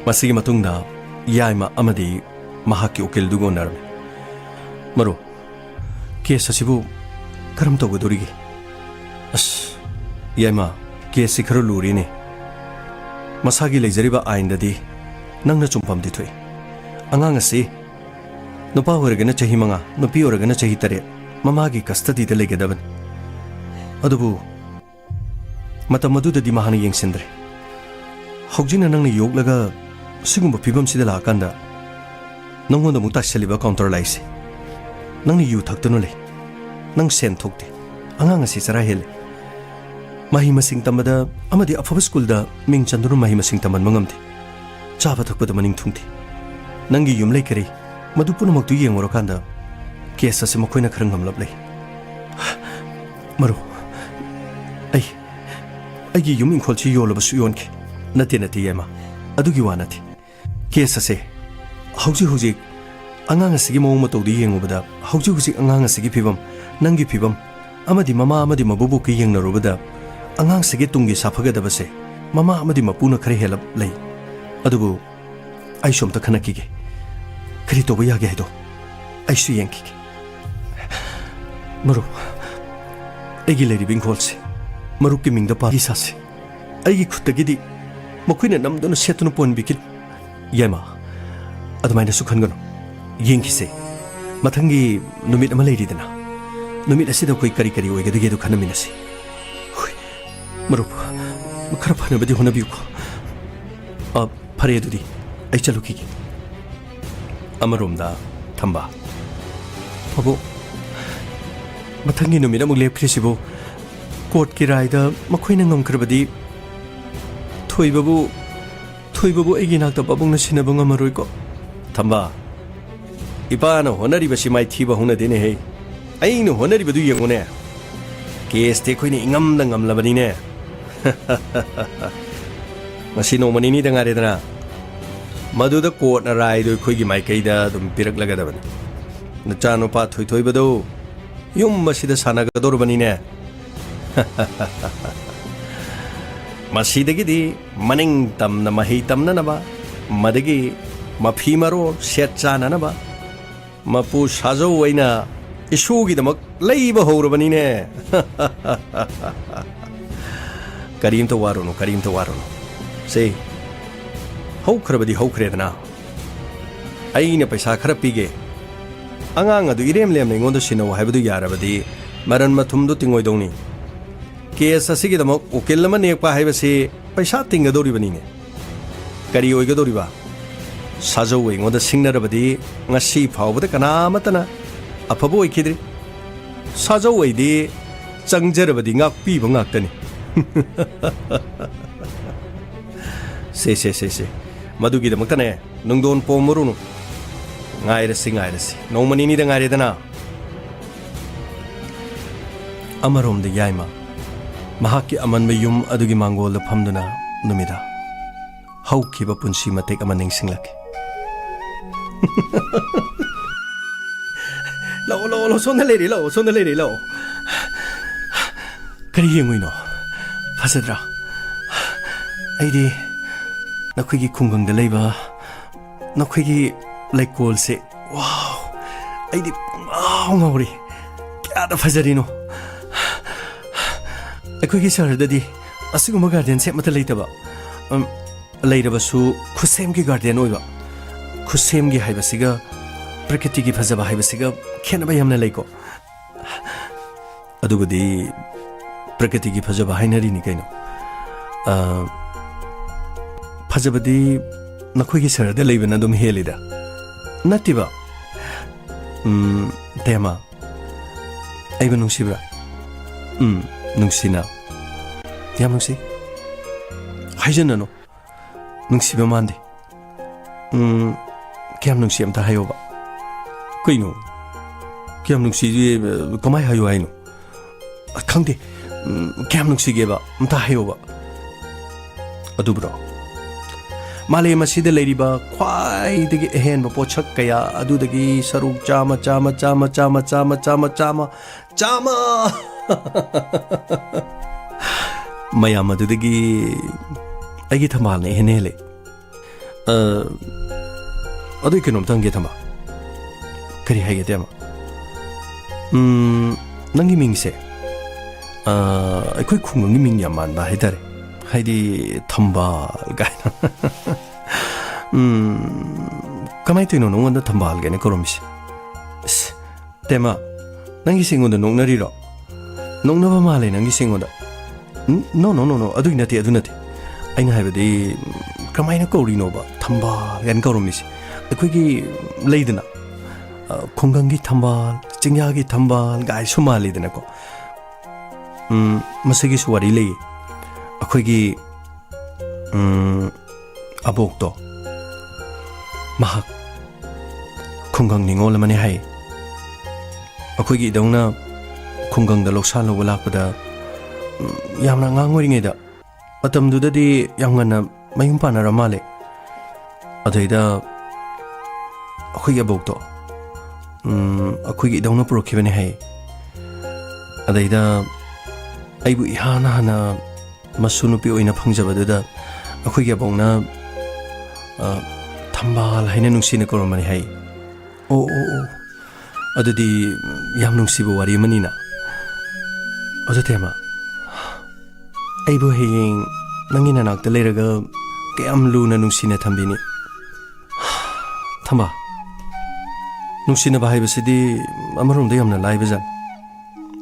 मसिगी मतुंगदा याइमा अमदी महाकी उकिल दुगो नरमे मरो केस असिबु करम तौगदोरिगी अस याइमा केस खर लुरीने मसागी लेजरिबा आइनददी नंगना चुम्पमदि थोई अंगांग असि नुपा होरगना चही मंगा नुपी होरगना चही तरे ममागी कस्टडीदा लेगदबन अदुबु मतम मदुददी महाना येंगसिंद्रे हौजिना नंगना योगलगा सिगुम्बा फिबमसिदा लाकांदा नंगोंदा मु ताक्सलिबा काउंटर लाइसे नंगना यु थक्तनु ले नंग सेन थोक्ते अंगांग असि चरा हेले mahi masing tamada amadi afaba school da ming chanduru mahi masing taman mangamti chaba thakpada maning thungti nangi yumlai kare madu punamak tu yengoro kanda case ase makoina kharangam lablai maru ai gi yum inkhol chi yolaba su yonki nati yema adugi wanati case ase hauji angang asigi mawng matau di yengobada hauji angang asigi phibam nangi phibam amadi mama amadi mabubu ki yengnarubada angang sege tungi safagadabase mama amadi mapuna khare helap lei adubu ai somta khanakige khari toba yage haido ai su yankige maru egi leri bingholse maru ki mingda pa hisase ai gi khutagidi makuina namdona setunu pon bikil yema adumaina su khangano yengkise mathangi numit ama leri dana numit asida koi kari oigadu gedu khanaminasi मरुप खर फनबदी होनबियुको फरे दुदी आई चलुकी अमरोमदा थंबा अबो मथंगी नुमिना मुग लेप्रिसिबो court की रायदा मखोइना ngमखरबदी थोइबबु एगी नाक्ता बाबुंगना सिनबो ngमरोइको थंबा इपाना होनरिबसि माइ थीबा हुना देने हे आइनो होनरिबदु यंगोने case ते खोइने इंगमदा ngमलबनिने मसी नोमनी दंगारेदना मधुद court रायदो खोगी माइकैदा दुम पिरकलगदबन नचा नुपा थोइथोइबदो युम मसीद सानागदोरबनिने मसीदगिदी मनिंग तमना मही तमननबा मदगी मफी मरो सेट चाननबा मपु साजौ वैना इशुगिदमक लैबा हौरबनिने करीम तो वारोनो से हौखरबदी हौखरेदना अइना पैसा खर पीगे अंगांग अदु इरेम लेम नेंगोंद सिनो हाइबदु यारबदी मरन मथुमदु तिंगोइदौनी केस असिगिदमक उकिल अमा नेकपा हाइबसे पैसा तिंगदोरिबनिने करी ओइगदोरिबा साजौ एंगोंद सिंगनरबदी ngasi फावबदा कनामतना अफबो ओइखिद्रि साजौ ओइदि चंगजरबदी ngak पीबो ngakतनी से मधुगीदमक्तने नुंगदोन पोमरुनु ngairasi नौमनी ngaइरेदना अमरोमद याइमा महाकी अमनब युम अदुगी मांगोल फमदुना नुमिदा हौखिबा पुंसी मतेक अमा निंगसिंगलके लो सोना लेरी लो करी येंगुइनो फसद्रा अइदी नखोइगी खुंगंगदा लेबा नखोइगी लाइकोल से वाव अइदी ngawri क्या फजरीनो अखोइगी सहरददी असिगुमा गार्डन से मत लेतबा लेरबसु खुसेमगी गार्डन ओइबा खुसेमगी हाइबसिगा प्रकृति की फजबा हाइबसिगा खेनबा यमना लेको अदुबदी प्रकृति की फजबा हाइनरिनी कैनो फजबदी नखोइगी सहरदा लेबना दुम हेलिदा नतिबा तेमा आइबा नुंसिब्रा नुंसिना याम नुंसि हाइजननो नुंसिबा मानदे क्याम नुंसि अमता हायोबा कैनो क्याम नुंसि कमाय हायो हाइनो ꯈꯪꯗꯦ ꯀꯌꯥꯝ ꯅꯨꯡꯁꯤꯒꯦꯕ ꯑꯝꯇ ꯍꯥꯏꯌꯣꯕ ꯑꯗꯨꯕ꯭ꯔꯣ ꯃꯥꯂꯦꯝ ꯑꯁꯤꯗ ꯂꯩꯔꯤꯕ ꯈ꯭ꯋꯥꯏꯗꯒꯤ ꯑꯍꯦꯟꯕ ꯄꯣꯠꯁꯛ ꯀꯌꯥ ꯑꯗꯨꯗꯒꯤ ꯁꯔꯨꯛ ꯆꯥꯝꯃ ꯃꯌꯥꯝ ꯑꯗꯨꯗꯒꯤ ꯑꯩꯒꯤ ꯊꯝꯕꯥꯜꯅ ꯏꯍꯦꯟ ꯍꯦꯜꯂꯦ ꯑꯗꯨꯏ ꯀꯩꯅꯣꯝꯇ ꯍꯪꯒꯦ ꯊꯝꯕꯥꯜ ꯀꯔꯤ ꯍꯥꯏꯒꯦ ꯇꯦꯃ ꯅꯪꯒꯤ ꯃꯤꯡꯁꯦ ꯑꯩꯈꯣꯏ ꯈꯨꯡꯒꯪꯒꯤ ꯃꯤꯡ ꯌꯥꯝ ꯃꯥꯟꯕ ꯍꯥꯏꯇꯥꯔꯦ ꯍꯥꯏꯗꯤ ꯊꯝꯕꯥꯜ ꯀꯥꯏꯅ ꯀꯃꯥꯏꯅ ꯇꯧꯔꯤꯅꯣ ꯅꯉꯣꯟꯗ ꯊꯝꯕꯥꯜ ꯀꯥꯏꯅ ꯀꯧꯔꯝꯃꯤꯁꯦ ꯑꯁ ꯇꯦꯃ ꯅꯪꯒꯤ ꯁꯤꯡꯉꯣꯟꯗ ꯅꯣꯛꯅꯔꯤꯔꯣ ꯅꯣꯛꯅꯕ ꯃꯥꯜꯂꯦ ꯅꯪꯒꯤ ꯁꯤꯡꯉꯣꯟꯗ ꯅꯣ ꯑꯗꯨꯒꯤ ꯅꯠꯇꯦ ꯑꯗꯨ ꯅꯠꯇꯦ ꯑꯩꯅ ꯍꯥꯏꯕꯗꯤ ꯀꯃꯥꯏꯅ ꯀꯧꯔꯤꯅꯣꯕ ꯊꯝꯕꯥꯜ ꯀꯥꯏꯅ ꯀꯧꯔꯝꯃꯤꯁꯦ ꯑꯩꯈꯣꯏꯒꯤ ꯂꯩꯗꯅ ꯈꯨꯡꯒꯪꯒꯤ ꯊꯝꯕꯥꯜ ꯆꯤꯡꯌꯥꯒꯤ ꯊꯝꯕꯥꯜ ꯒꯥꯏꯁꯨ ꯃꯥꯜꯂꯤꯗꯅꯀꯣ ꯃꯁꯤꯒꯤꯁꯨ ꯋꯥꯔꯤ ꯂꯩꯌꯦ ꯑꯩꯈꯣꯏꯒꯤ ꯑꯕꯣꯛꯇꯣ ꯃꯍꯥꯛ ꯈꯨꯡꯒꯪ ꯅꯤꯉꯣꯜ ꯑꯃꯅꯤ ꯍꯥꯏ ꯑꯩꯈꯣꯏꯒꯤ ꯏꯗꯧꯅ ꯈꯨꯡꯒꯪꯗ ꯂꯧꯁꯥꯜ ꯂꯧꯕ ꯂꯥꯛꯄꯗ ꯌꯥꯝꯅ ꯑꯉꯥꯡ ꯑꯣꯏꯔꯤꯉꯩꯗ ꯃꯇꯝꯗꯨꯗꯗꯤ ꯌꯥꯝ ꯉꯟꯅ ꯃꯌꯨꯝ ꯄꯥꯟꯅꯔ ꯃꯥꯜꯂꯦ ꯑꯗꯩꯗ ꯑꯩꯈꯣꯏꯒꯤ ꯑꯕꯣꯛꯇꯣ ꯑꯩꯈꯣꯏꯒꯤ ꯏꯗꯧꯅ ꯄꯨꯔꯛꯈꯤꯕꯅꯤ ꯍꯥꯏ ꯑꯗꯩꯗ ꯑꯩꯕꯨ ꯏꯍꯥꯟ ꯍꯥꯟꯅ ꯃꯁꯨ ꯅꯨꯄꯤ ꯑꯣꯏꯅ ꯐꯪꯖꯕꯗꯨꯗ ꯑꯩꯈꯣꯏꯒꯤ ꯑꯕꯣꯛꯅ ꯊꯝꯕꯥꯜ ꯍꯥꯏꯅ ꯅꯨꯡꯁꯤꯅ ꯀꯧꯔꯝꯕꯅꯤ ꯍꯥꯏ ꯑꯣ ꯑꯗꯨꯗꯤ ꯌꯥꯝ ꯅꯨꯡꯁꯤꯕ ꯋꯥꯔꯤ ꯑꯃꯅꯤꯅ ꯑꯗꯨ ꯇꯦꯃ ꯑꯩꯕꯨ ꯍꯌꯦꯡ ꯅꯪꯒꯤ ꯅꯅꯥꯛꯇ ꯂꯩꯔꯒ ꯀꯌꯥꯝ ꯂꯨꯅ ꯅꯨꯡꯁꯤꯅ ꯊꯝꯕꯤꯅꯤ ꯊꯝꯕꯥꯜ ꯅꯨꯡꯁꯤꯅꯕ ꯍꯥꯏꯕꯁꯤꯗꯤ ꯑꯃꯔꯣꯝꯗ ꯌꯥꯝꯅ ꯂꯥꯏꯕꯖꯥꯠꯅꯤ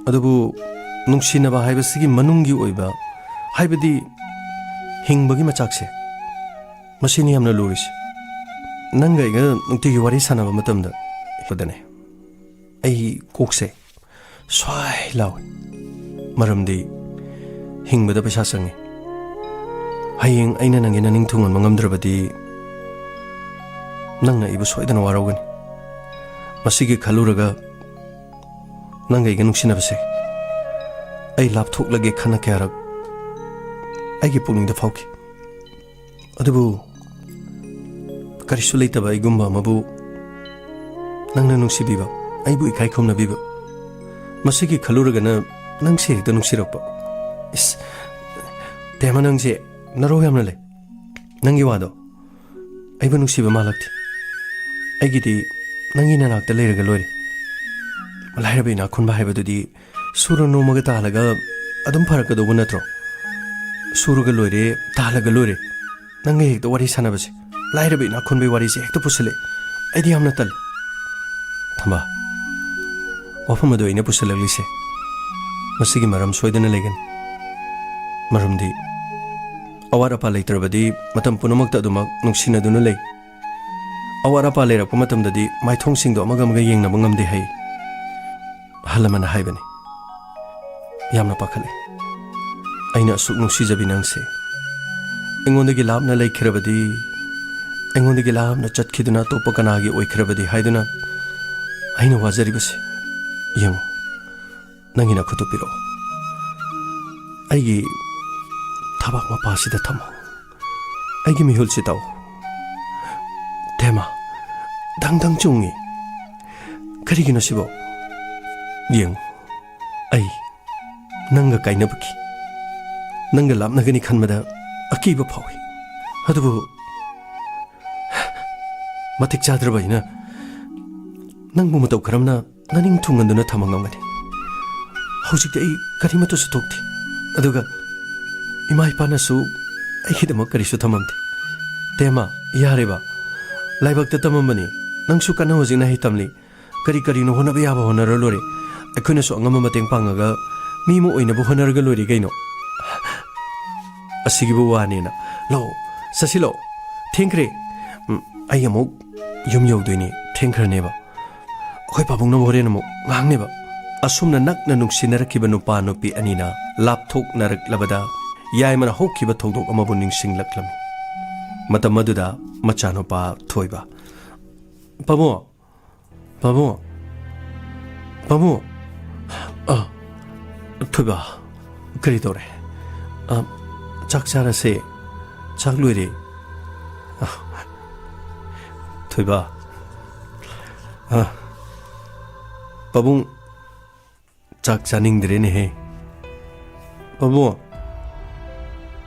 ꯑꯗꯨꯕꯨ ꯅꯨꯡꯁꯤꯅꯕ ꯍꯥꯏꯕꯁꯤꯒꯤ ꯃꯅꯨꯡꯒꯤ ꯑꯣꯏꯕ ꯍꯥꯏꯕꯗꯤ ꯍꯤꯡꯕꯒꯤ ꯃꯆꯥꯛꯁꯦ ꯃꯁꯤꯅꯤ ꯌꯥꯝꯅ ꯂꯨꯔꯤꯁꯦ ꯅꯪꯒ ꯑꯩꯒ ꯅꯨꯡꯇꯤꯒꯤ ꯋꯥꯔꯤ ꯁꯥꯟꯅꯕ ꯃꯇꯝꯗ ꯗꯅꯦ ꯑꯩ ꯀꯣꯛꯁꯦ ꯁ꯭ꯋꯥꯏ ꯂꯥꯎꯏ ꯃꯔꯝꯗꯤ ꯍꯤꯡꯕꯗ ꯄꯩꯁꯥ ꯆꯪꯉꯤ ꯍꯌꯦꯡ ꯑꯩꯅ ꯅꯪꯒꯤ ꯅꯅꯤꯡ ꯊꯨꯡꯍꯟꯕ ꯉꯝꯗ꯭ꯔꯕꯗꯤ ꯅꯪꯅ ꯑꯩꯕꯨ ꯁꯣꯏꯗꯅ ꯋꯥꯔꯧꯒꯅꯤ ꯃꯁꯤꯒꯤ ꯈꯜꯂꯨꯔꯒ ꯅꯪꯒ ꯑꯩꯒ ꯅꯨꯡꯁꯤꯅꯕꯁꯦ ꯑꯩ ꯂꯥꯞꯊꯣꯛꯂꯒꯦ ꯈꯟꯅ ꯀꯌꯥꯔꯛ ꯑꯩꯒꯤ ꯄꯨꯛꯅꯤꯡꯗ ꯐꯥꯎꯈꯤ ꯑꯗꯨꯕꯨ ꯀꯔꯤꯁꯨ ꯂꯩꯇꯕ ꯑꯩꯒꯨꯝꯕ ꯑꯃꯕꯨ ꯅꯪꯅ ꯅꯨꯡꯁꯤꯕꯤꯕ ꯑꯩꯕꯨ ꯏꯀꯥꯏ ꯈꯨꯝꯅꯕꯤꯕ ꯃꯁꯤꯒꯤ ꯈꯜꯂꯨꯔꯒꯅ ꯅꯪꯁꯦ ꯍꯦꯛꯇ ꯅꯨꯡꯁꯤꯔꯛꯄ ꯏꯁ ꯇꯦꯃ ꯅꯪꯁꯦ ꯅꯔꯧ ꯌꯥꯝꯅ ꯂꯩ ꯅꯪꯒꯤ ꯋꯥꯗꯣ ꯑꯩꯕꯨ ꯅꯨꯡꯁꯤꯕ ꯃꯥꯜꯂꯛꯇꯦ ꯑꯩꯒꯤꯗꯤ ꯅꯪꯒꯤ ꯅꯅꯥꯛꯇ ꯂꯩꯔꯒ ꯂꯣꯏꯔꯦ ꯂꯥꯏꯔꯕ ꯏꯅꯥꯛ ꯈꯨꯟꯕ ꯍꯥꯏꯕꯗꯨꯗꯤ ꯁꯨꯔ ꯅꯣꯝꯃꯒ ꯇꯥꯜꯂꯒ ꯑꯗꯨꯝ ꯐꯔꯛꯀꯗꯧꯕ ꯅꯠꯇ꯭ꯔꯣ ꯁꯨꯔꯒ ꯂꯣꯏꯔꯦ ꯇꯥꯜꯂꯒ ꯂꯣꯏꯔꯦ ꯅꯪꯒ ꯍꯦꯛꯇ ꯋꯥꯔꯤ ꯁꯥꯟꯅꯕꯁꯦ ꯂꯥꯏꯔꯕ ꯏꯅꯥꯛ ꯈꯨꯟꯕꯒꯤ ꯋꯥꯔꯤꯁꯦ ꯍꯦꯛꯇ ꯄꯨꯁꯤꯜꯂꯛꯑꯦ ꯑꯩꯗꯤ ꯌꯥꯝꯅ ꯇꯜꯂꯦ ꯊꯝꯕꯥꯜ ꯋꯥꯐꯝ ꯑꯗꯨ ꯑꯩꯅ ꯄꯨꯁꯤꯜꯂꯛꯂꯤꯁꯦ ꯃꯁꯤꯒꯤ ꯃꯔꯝ ꯁꯣꯏꯗꯅ ꯂꯩꯒꯅꯤ ꯃꯔꯝꯗꯤ ꯑꯋꯥꯠ ꯑꯄꯥ ꯂꯩꯇ꯭ꯔꯕꯗꯤ ꯃꯇꯝ ꯄꯨꯝꯅꯃꯛꯇ ꯑꯗꯨꯃꯛ ꯅꯨꯡꯁꯤꯅꯗꯨꯅ ꯂꯩ ꯑꯋꯥꯠ ꯑꯄꯥ ꯂꯩꯔꯛꯄ ꯃꯇꯝꯗꯗꯤ ꯃꯥꯏꯊꯣꯡꯁꯤꯡꯗꯣ ꯑꯃꯒ ꯑꯃꯒ ꯌꯦꯡꯅꯕ ꯉꯝꯗꯦ ꯍꯩ ꯑꯍꯜ ꯑꯃꯅ ꯍꯥꯏꯕꯅꯤ ꯌꯥꯝꯅ ꯄꯥꯈꯠꯂꯦ ꯑꯩꯅ ꯑꯁꯨꯛ ꯅꯨꯡꯁꯤꯖꯕꯤ ꯅꯪꯁꯦ ꯑꯩꯉꯣꯟꯗꯒꯤ ꯂꯥꯞꯅ ꯂꯩꯈ꯭ꯔꯕꯗꯤ ꯑꯩꯉꯣꯟꯗꯒꯤ ꯂꯥꯞꯅ ꯆꯠꯈꯤꯗꯨꯅ ꯑꯇꯣꯞꯄ ꯀꯅꯥꯒꯤ ꯑꯣꯏꯈ꯭ꯔꯕꯗꯤ ꯍꯥꯏꯗꯨꯅ ꯑꯩꯅ ꯋꯥꯖꯔꯤꯕꯁꯦ ꯌꯦꯡꯉꯨ ꯅꯪꯒꯤ ꯅꯈꯨꯠꯇꯨ ꯄꯤꯔꯛꯑꯣ ꯑꯩꯒꯤ ꯊꯕꯥꯛ ꯃꯄꯥꯁꯤꯗ ꯊꯝꯃꯣ ꯑꯩꯒꯤ ꯃꯤꯍꯨꯜꯁꯤ ꯇꯥꯎ ꯇꯦꯃ ꯗꯪ ꯆꯨꯡꯉꯤ ꯀꯔꯤꯒꯤꯅꯣ ꯁꯤꯕꯣ ꯌꯦꯡꯉꯨ ꯑꯩ ꯅꯪꯒ ꯀꯥꯏꯅꯕꯒꯤ ꯅꯪꯒ ꯂꯥꯞꯅꯒꯅꯤ ꯈꯟꯕꯗ ꯑꯀꯤꯕ ꯐꯥꯎꯏ ꯑꯗꯨꯕꯨ ꯃꯇꯤꯛ ꯆꯥꯗ꯭ꯔꯕ ꯑꯩꯅ ꯅꯪꯕꯨ ꯃꯇꯧ ꯀꯔꯝꯅ ꯅꯅꯤꯡ ꯊꯨꯡꯍꯟꯗꯨꯅ ꯊꯝꯕ ꯉꯝꯒꯅꯤ ꯍꯧꯖꯤꯛꯇꯤ ꯑꯩ ꯀꯔꯤꯃꯠꯇꯁꯨ ꯊꯣꯛꯇꯦ ꯑꯗꯨꯒ ꯏꯃꯥ ꯏꯄꯥꯅꯁꯨ ꯑꯩꯒꯤꯗꯃꯛ ꯀꯔꯤꯁꯨ ꯊꯝꯃꯝꯗꯦ ꯇꯦꯃ ꯌꯥꯔꯦꯕ ꯂꯥꯏꯕꯛꯇ ꯇꯝꯃꯝꯕꯅꯤ ꯅꯪꯁꯨ ꯀꯟꯅ ꯍꯧꯖꯤꯛꯅ ꯍꯩ ꯇꯝꯂꯤ ꯀꯔꯤꯅꯣ ꯍꯣꯠꯅꯕ ꯌꯥꯕ ꯍꯣꯠꯅꯔ ꯂꯣꯏꯔꯦ ꯑꯩꯈꯣꯏꯅꯁꯨ ꯑꯉꯝꯕ ꯃꯇꯦꯡ ꯄꯥꯡꯉꯒ ꯃꯤ ꯑꯃ ꯑꯣꯏꯅꯕ ꯍꯣꯠꯅꯔꯒ ꯂꯣꯏꯔꯦ ꯀꯩꯅꯣ ꯑꯁꯤꯒꯤꯕꯨ ꯋꯥꯅꯦꯅ ꯂꯥꯛꯑꯣ ꯆꯠꯁꯤꯜꯂꯛꯑꯣ ꯊꯦꯡꯈ꯭ꯔꯦ ꯑꯩ ꯑꯃꯨꯛ ꯌꯨꯝ ꯌꯧꯗꯣꯏꯅꯤ ꯊꯦꯡꯈ꯭ꯔꯅꯦꯕ ꯑꯩꯈꯣꯏ ꯄꯥꯕꯨꯡꯅꯕꯨ ꯍꯣꯔꯦꯟ ꯑꯃꯨꯛ ꯉꯥꯡꯅꯦꯕ ꯑꯁꯨꯝꯅ ꯅꯛꯅ ꯅꯨꯡꯁꯤꯅꯔꯛꯈꯤꯕ ꯅꯨꯄꯥ ꯅꯨꯄꯤ ꯑꯅꯤꯅ ꯂꯥꯞꯊꯣꯛꯅꯔꯛꯂꯕꯗ ꯌꯥꯏꯃꯅ ꯍꯧꯈꯤꯕ ꯊꯧꯗꯣꯛ ꯑꯃꯕꯨ ꯅꯤꯡꯁꯤꯡꯂꯛꯂꯝꯃꯤ ꯃꯇꯝ ꯑꯗꯨꯗ ꯃꯆꯥꯅꯨꯄꯥ ꯊꯣꯏꯕ ꯄꯥꯕꯨꯡ थोइबा करी तौरे चाक चारसे चाक लोइरे थोइबा पाबुंग चाक चानिंगद्रेने हे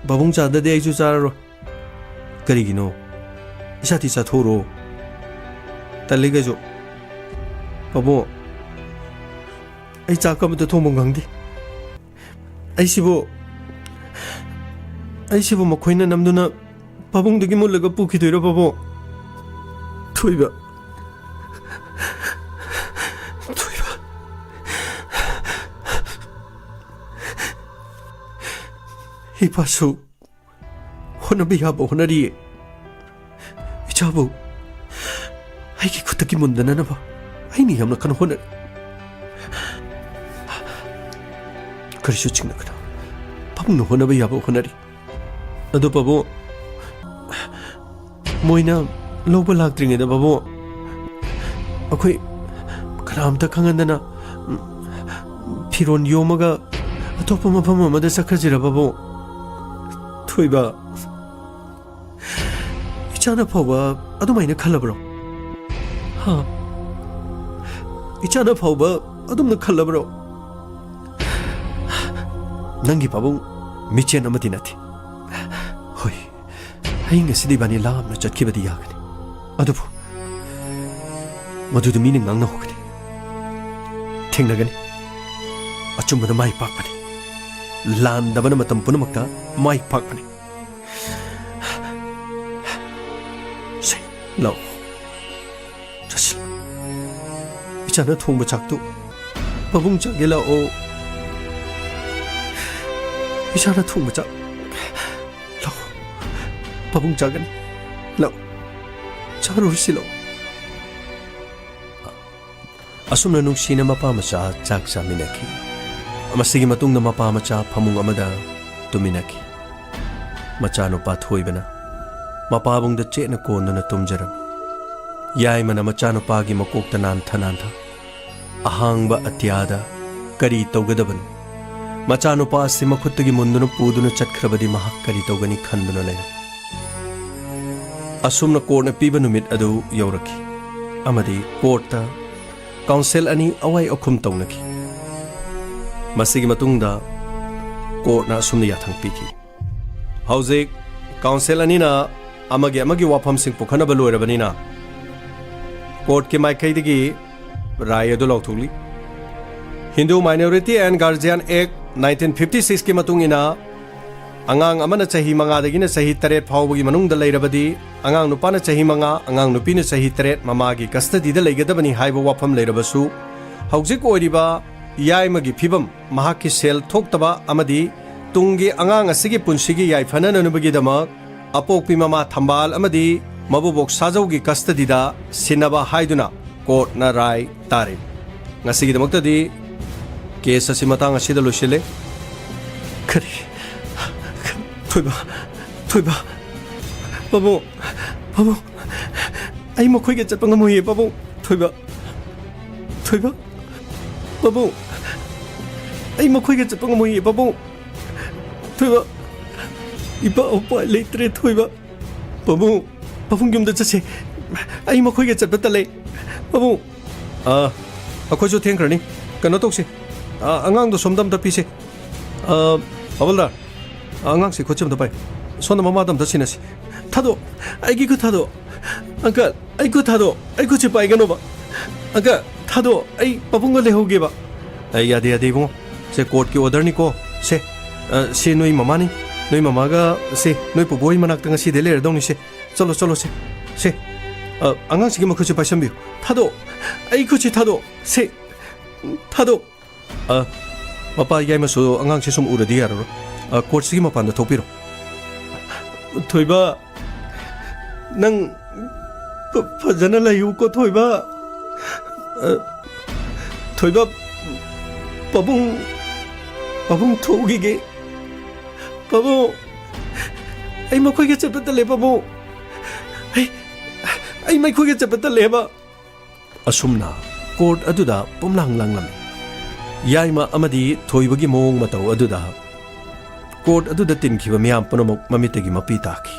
पाबुंग चाददे आइसु चाररो करिगिनो इसाथि चाथोरो तल्लेगजो पाबुंग आई चाक अमत थोंबो गांगदे आइसिबो मखोइना नमदुना पाबुंगदगी मुल्लगा पुखिदोइरो पाबुंग थोइबा इपासु होनबियाबो होनरी इचाबो आइकी खुतकी मुंदननबा आइनी हमना कन होन करिसु चिंगनकना पाबुंग होनबियाबो होनरी अदो पाबो मोइना लोबा लाक्त्रिङेदा पाबो अखोइ कनामता खंगन्दना फिरोन योमगा अतोपा मफम अमदा चखजिरा पाबो थोइबा इचाना फाउबा अदुमाइना खल्लब्रो हा इचाना फाउबा अदुमना खल्लब्रो नंगी पाबुंग मिचेन अमति नथि होय हाइंग सिदि बानी लामना चटखिबदि यागनि अदुबु मधुदु मीनिंग नंगना होगनि थेंनगनि अचुंबदा माइ पाकपनि लांदबन मतम पुनमक्ता माइ पाकपनि से लो चसिल इचाना थोंब चाकतु पाबुंग चागेला ओ इचाना थोंब चाक लो पाबुंग चागनि लो चारुसिलो असुमना नुंसीना मपा मचा चाक चामिनखि मसिगी मतुंगदा मपा मचा फमुंग अमदा तुमिनखि मचानुपा थोइबना मपाबुंगदा चेना कोनना तुमजरम याइमना मचानुपागी मकोकता नान्था अहांगबा अत्यादा करी तौगदबन मचानुपा असि मखुत्तगी मुंदुना पुदुना चटख्रबदि महक करी तौगनी खंदुना लेना असुमना कोर्टना पीबा नुमित अदु यौरखि अमदि कोर्टता काउंसिल अनि अवाई अखुम तौनखि मसिगी मतुंगदा कोर्टना असुमना याथंग पीखि हौजिक काउंसिल अनिना अमगी वाफमसिंग पुखनबा लोइरबनिना कोर्ट के माइकैदगी राय अदु लौथुगली Hindu minority and guardian act 1956 के मतुंगिना अंगांग अमना चही मंगादगिना चही 3 फाउबगी मनुंगदा लैरबदी अंगांग नुपाना चही मंगा अंगांग नुपीना चही 3 ममागी कस्टडीदा लैगदबनी हाइबा वाफम लैरबसु हौजिक ओइरिबा याइमगी फिबम महाकी सेल थोक्तबा अमदी तुंगी अंगांग असिगी पुंसिगी याइफनननुबगीदमक अपोक्पी ममा थंबाल अमदी मबुबोक साजौगी कस्टडीदा सिनबा हाइदुना कोर्टना राय तारे ngasigidamakta केस असी मतांग असिदा लोसिले खरी थोइबा बाबू आई मखोइगे चटपा ngamoi बाबू थोइबा बाबू आई मखोइगे चटपा ngamoi बाबू थोइबा इबा ओपा लेत्रे थोइबा बाबू युमदा चसे आई मखोइगे चटपा तले बाबू अखोइसु थेंखरनी कनो तौसे अंगांग दो सोमदम द पीसे अबलदार अंगांग से खोचम द पाइ सोना ममादम द सिनसी थादो आइगी को थादो अंकल आई को थादो आई को से पाइगनोबा अंकल थादो आई पपुंग लेहोगेबा यादे बुंगो से कोर्ट की ऑर्डर निको से नोई ममानी नोई ममागा से नोई पुबोई मनाक तंग सी देले रदोंनी से चलो से अंगांग सिगे मखुचे पाइसंबियो थादो आई को से थादो से थादो मपा याइमसु अंगांग से सुम उरदि यारो कोर्ट सिगी मपान थोपिरो थोइबा नंग फजना लायु को थोइबा पबुंग थोगिगे पबु आई मखोइगे चपत ले पबु आई मखोइगे चपत लेबा असुमना कोर्ट अदुदा पुमलांग लांगलम याइमा अमदी थोइबगी मोंग मतौ अदुदा कोर्ट अदुदा तिनखिबा मियाम पुनमक ममितगी मपी ताखि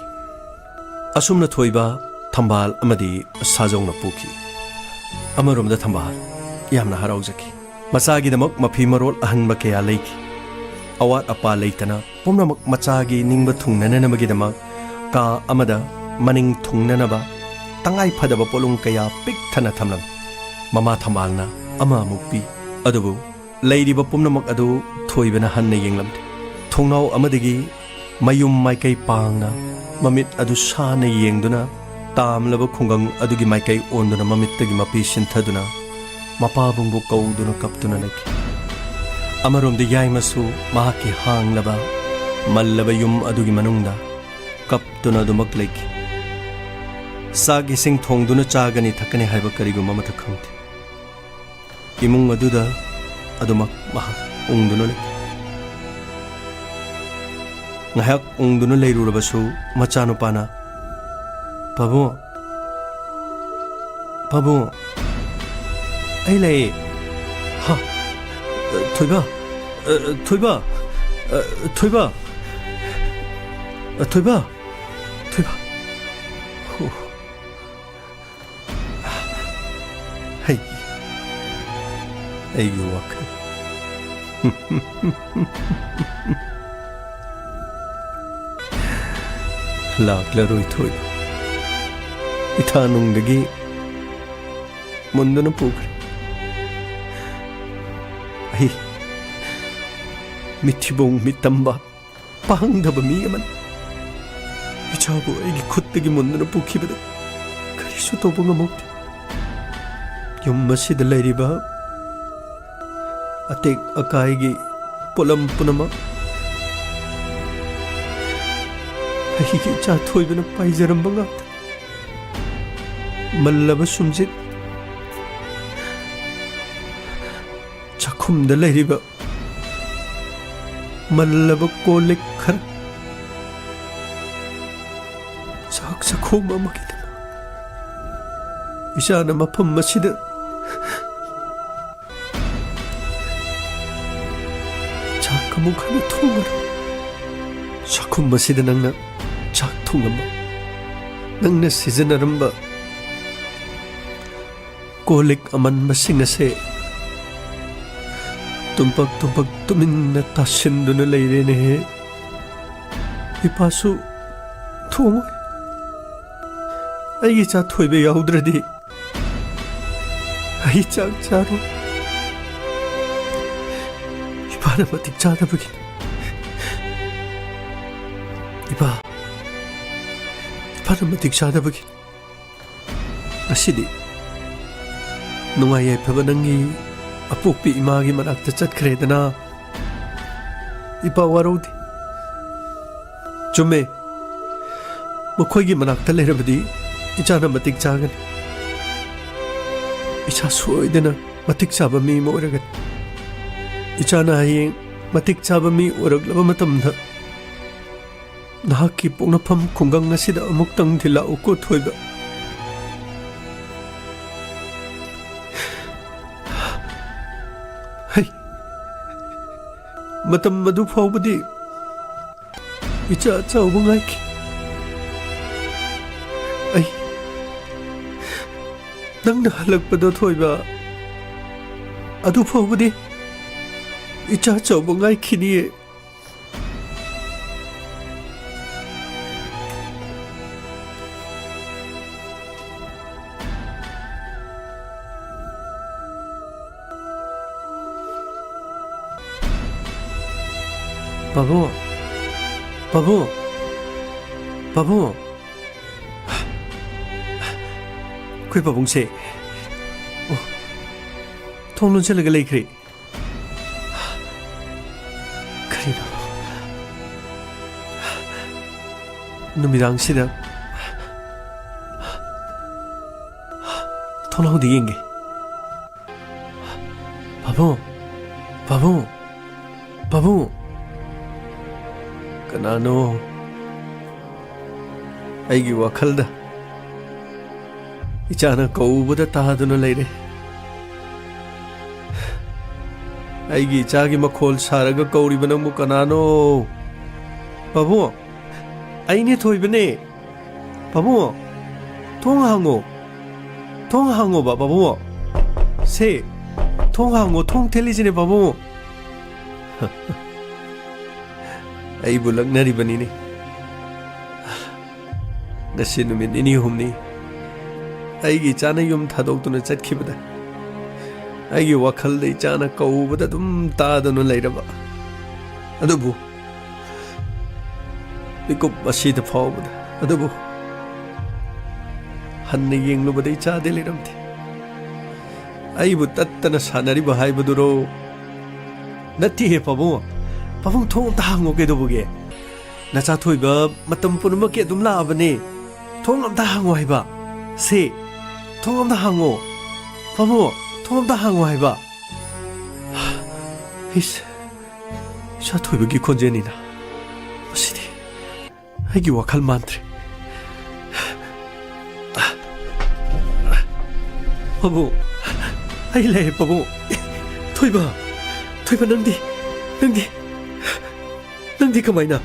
असुमना थोइबा थंबाल अमदी साजौना पुखि अमरोमदा थंबाल यामना हराउजखि मचागिदमक मफी मरोल अहनबा कया लैखि अवात अपा लैतना पुनमक मचागी निंगबा थुंगननबगिदमक का अमदा मनिंग थुंगननबा तंगाई फदबा पोलुंग कया पिक थना थमलम ममा थंबालना अमा मुक्पि अदुबु लैरिबा पुनमक अदु थोइबना हन्ना येंगलमदे थोंनाव अमदगी मयुम माइकई पांगना ममित अदु साना येंगदुना तामलबा खुंगंग अदुगी माइकई ओंदुना ममितगी मपी सिंथदुना मपाबुंगबु कौदुना कप्तुना लैखि अमरोमदे याइमसु माकी हांगलबा मल्लबा युम अदुगी मनुंगदा कप्तुना दुमक लैखि सागी सिंग थोंगदुना चागनी थकने हाइबा करिगुम मत खंगते इमुंग अदुदा अदुमक महा उंगदुना लैखि ngahak ungduna leirurabasu machanupana pabu ai lei ha thoiba thoiba thoiba thoiba thoiba hey ai yuak लाकलरोई थोइबा इथानुंगदगी मुंदुना पुग्रे आई मिथिबोंग मितंबा पांगदबा मी अमन इचाबु आइगी खुत्तगी मुंदुना पुखिबदा करिसु तोबु ngamokte yum masida leiriba atek akaigi polam punama अहिगी चा थोइबना पाइजरम्बा ngakta मल्लबा सुमजित चाखुमदा लेरिबा मल्लबा कोलिक खर चाक चाखुम अमगिदमा इशाना मफम मसिदा चाक अमुखना थुंगरा चाखुम मसिदा नंगना चाक थुंगमा नंगना सिजनरम्बा कोलिक अमन सिंग से तुमपक तुमिन्ना तासिंदुना लेरेने इपासु थुंगोय अइगी चा थोइबे याउद्रदि अइ चाक चारो इपाना मतिक चादबगी इपा इपाना मतिक चादबगी असिदि नुंगाई याइफबा नंगी अपोक्पी इमागी मनाक्ता चटख्रेदना इपा वारौदि चुम्मे मखोइगी मनाक्ता लेरबदि इचाना मतिक चागनि इचा सोइदना मतिक चाबा मी मोरगन इचाना हयें मतिक चाबा मी ओरगलबा मतमदा नाकी पोंगनफम खुंगंग असिदा अमुक्तंग थिलाउको थोइबा मतम मधु फाउबदी इचा Chaoba ngaiki ai nangna halakpada thoiba adu faubadi icha chauba ngaiki ni Babu, Babu, Babu. Kui babung se. Oh, thonglun se laga leikri. Karino. Numidang sida. thonglun diyenge. Babu, Babu, Babu. Kanano aigi wakhalda ichana kaubada tahaduna leire ꯑꯩꯒꯤ ꯏꯆꯥꯒꯤ ꯃꯈꯣꯜ ꯁꯥꯔꯒ ꯀꯧꯔꯤꯕ ꯅꯪꯕꯨ ꯀꯅꯥꯅꯣ? ꯄꯥꯕꯨꯡ, ꯑꯩꯅꯦ ꯊꯣꯏꯕꯅꯦ. ꯄꯥꯕꯨꯡ, ꯊꯣꯡ ꯍꯥꯡꯉꯣ. ꯊꯣꯡ ꯍꯥꯡꯉꯣꯕ ꯄꯥꯕꯨꯡ. ꯁꯦ, ꯊꯣꯡ ꯍꯥꯡꯉꯣ. ꯊꯣꯡ ꯊꯦꯜꯂꯤꯁꯤꯅꯦ ꯄꯥꯕꯨꯡ. ꯑꯩꯕꯨ ꯂꯛꯅꯔꯤꯕꯅꯤꯅꯦ. ꯉꯁꯤ ꯅꯨꯃꯤꯠ ꯅꯤꯅꯤ ꯍꯨꯝꯅꯤ ꯑꯩꯒꯤ ꯏꯆꯥꯅ ꯌꯨꯝ ꯊꯥꯗꯣꯛꯇꯨꯅ ꯆꯠꯈꯤꯕꯗ ꯑꯩꯒꯤ ꯋꯥꯈꯜꯗ ꯏꯆꯥꯅ ꯀꯧꯕꯗ ꯑꯗꯨꯝ ꯇꯥꯗꯨꯅ ꯂꯩꯔꯕ. ꯑꯗꯨꯕꯨ ꯃꯤꯀꯨꯞ ꯑꯁꯤꯗ ꯐꯥꯎꯕꯗ ꯑꯗꯨꯕꯨ ꯍꯟꯅ ꯌꯦꯡꯂꯨꯕꯗ ꯏꯆꯥꯗꯤ ꯂꯩꯔꯝꯗꯦ. ꯑꯩꯕꯨ ꯇꯠꯇꯅ ꯁꯥꯟꯅꯔꯤꯕ ꯍꯥꯏꯕꯗꯨꯔꯣ? ꯅꯠꯇꯦꯍꯦ ꯄꯥꯕꯨꯡ. ꯄꯥꯕꯨꯡ, ꯊꯣꯡ ꯑꯝꯇ ꯍꯥꯡꯉꯣ. ꯀꯩꯗꯧꯕꯒꯦ? ꯅꯆꯥ ꯊꯣꯏꯕ ꯃꯇꯝ ꯄꯨꯝꯅꯃꯛꯀꯤ ꯑꯗꯨꯝ ꯂꯥꯛꯑꯕꯅꯦ. ꯊꯣꯡ ꯑꯝꯇ ꯍꯥꯡꯉꯣ ꯍꯥꯏꯕ. ꯁꯦ, ꯊꯣꯡ ꯑꯝꯇ ꯍꯥꯡꯉꯣ. ꯄꯥꯕꯨꯡ, ꯊꯣꯡ ꯑꯝꯇ ꯍꯥꯡꯉꯣ ꯍꯥꯏꯕ. ꯏꯆꯥ ꯊꯣꯏꯕꯒꯤ ꯈꯣꯟꯖꯦꯜꯅꯤꯅ. ꯃꯁꯤꯗꯤ ꯑꯩꯒꯤ ꯋꯥꯈꯜ ꯃꯥꯟꯗ꯭ꯔꯦ. ꯄꯥꯕꯨꯡ, ꯑꯩ ꯂꯩ ꯄꯥꯕꯨꯡ. ꯊꯣꯏꯕ, ꯊꯣꯏꯕ, ꯅꯪꯗꯤ ꯀꯃꯥꯏꯅ?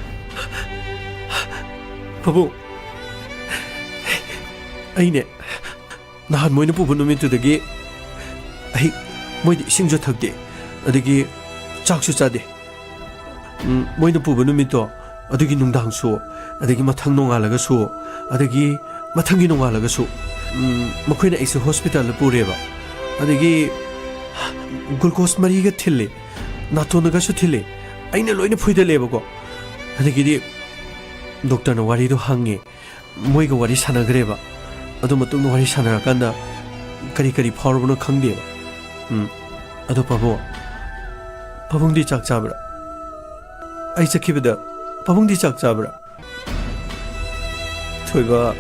ꯄꯥꯕꯨꯡ, ꯑꯩꯅꯦ ꯅꯍꯥꯟ ꯃꯣꯏꯅ ꯄꯨꯕ ꯅꯨꯃꯤꯠꯇꯨꯗꯒꯤ ꯑꯩ ꯃꯣꯏꯗꯤ ꯏꯁꯤꯡꯁꯨ ꯊꯛꯇꯦ, ꯑꯗꯒꯤ ꯆꯥꯛꯁꯨ ꯆꯥꯗꯦ. ꯃꯣꯏꯅ ꯄꯨꯕ ꯅꯨꯃꯤꯠꯇꯣ ꯑꯗꯨꯒꯤ ꯅꯨꯡꯗꯥꯡꯁꯨ, ꯑꯗꯒꯤ ꯃꯊꯪ ꯅꯣꯡꯉꯥꯜꯂꯒꯁꯨ, ꯑꯗꯒꯤ ꯃꯊꯪꯒꯤ ꯅꯣꯡꯉꯥꯜꯂꯒꯁꯨ ꯃꯈꯣꯏꯅ ꯑꯩꯁꯦ ꯍꯣꯁꯄꯤꯇꯥꯜꯗ ꯄꯨꯔꯦꯕ. ꯑꯗꯒꯤ ꯒ꯭ꯂꯨꯀꯣꯁ 3ꯒ ꯊꯤꯜꯂꯦ, ꯅꯥꯇꯣꯟꯗꯒꯁꯨ ꯊꯤꯜꯂꯦ. ꯑꯩꯅ ꯂꯣꯏꯅ ꯐꯨꯏꯗꯠꯂꯦꯕꯀꯣ. ꯑꯗꯒꯤꯗꯤ ꯗꯣꯛꯇꯔꯅ ꯋꯥꯔꯤꯗꯣ ꯍꯪꯉꯦ, ꯃꯣꯏꯒ ꯋꯥꯔꯤ ꯁꯥꯟꯅꯈ꯭ꯔꯦꯕ. ꯑꯗꯨ ꯃꯇꯨꯡꯗ ꯋꯥꯔꯤ ꯁꯥꯟꯅꯔꯀꯥꯟꯗ ꯀꯔꯤ ꯐꯥꯎꯔꯕꯅꯣ ꯈꯪꯗꯦꯕ. ꯑꯗꯣ ꯄꯥꯕꯨꯡꯗꯤ ꯆꯥꯛ ꯆꯥꯕ꯭ꯔꯥ? ꯑꯩ ꯆꯠꯈꯤꯕꯗ ꯄꯥꯕꯨꯡꯗꯤ ꯆꯥꯛ ꯆꯥꯕ꯭ꯔꯥ? ꯊꯣꯏꯕ,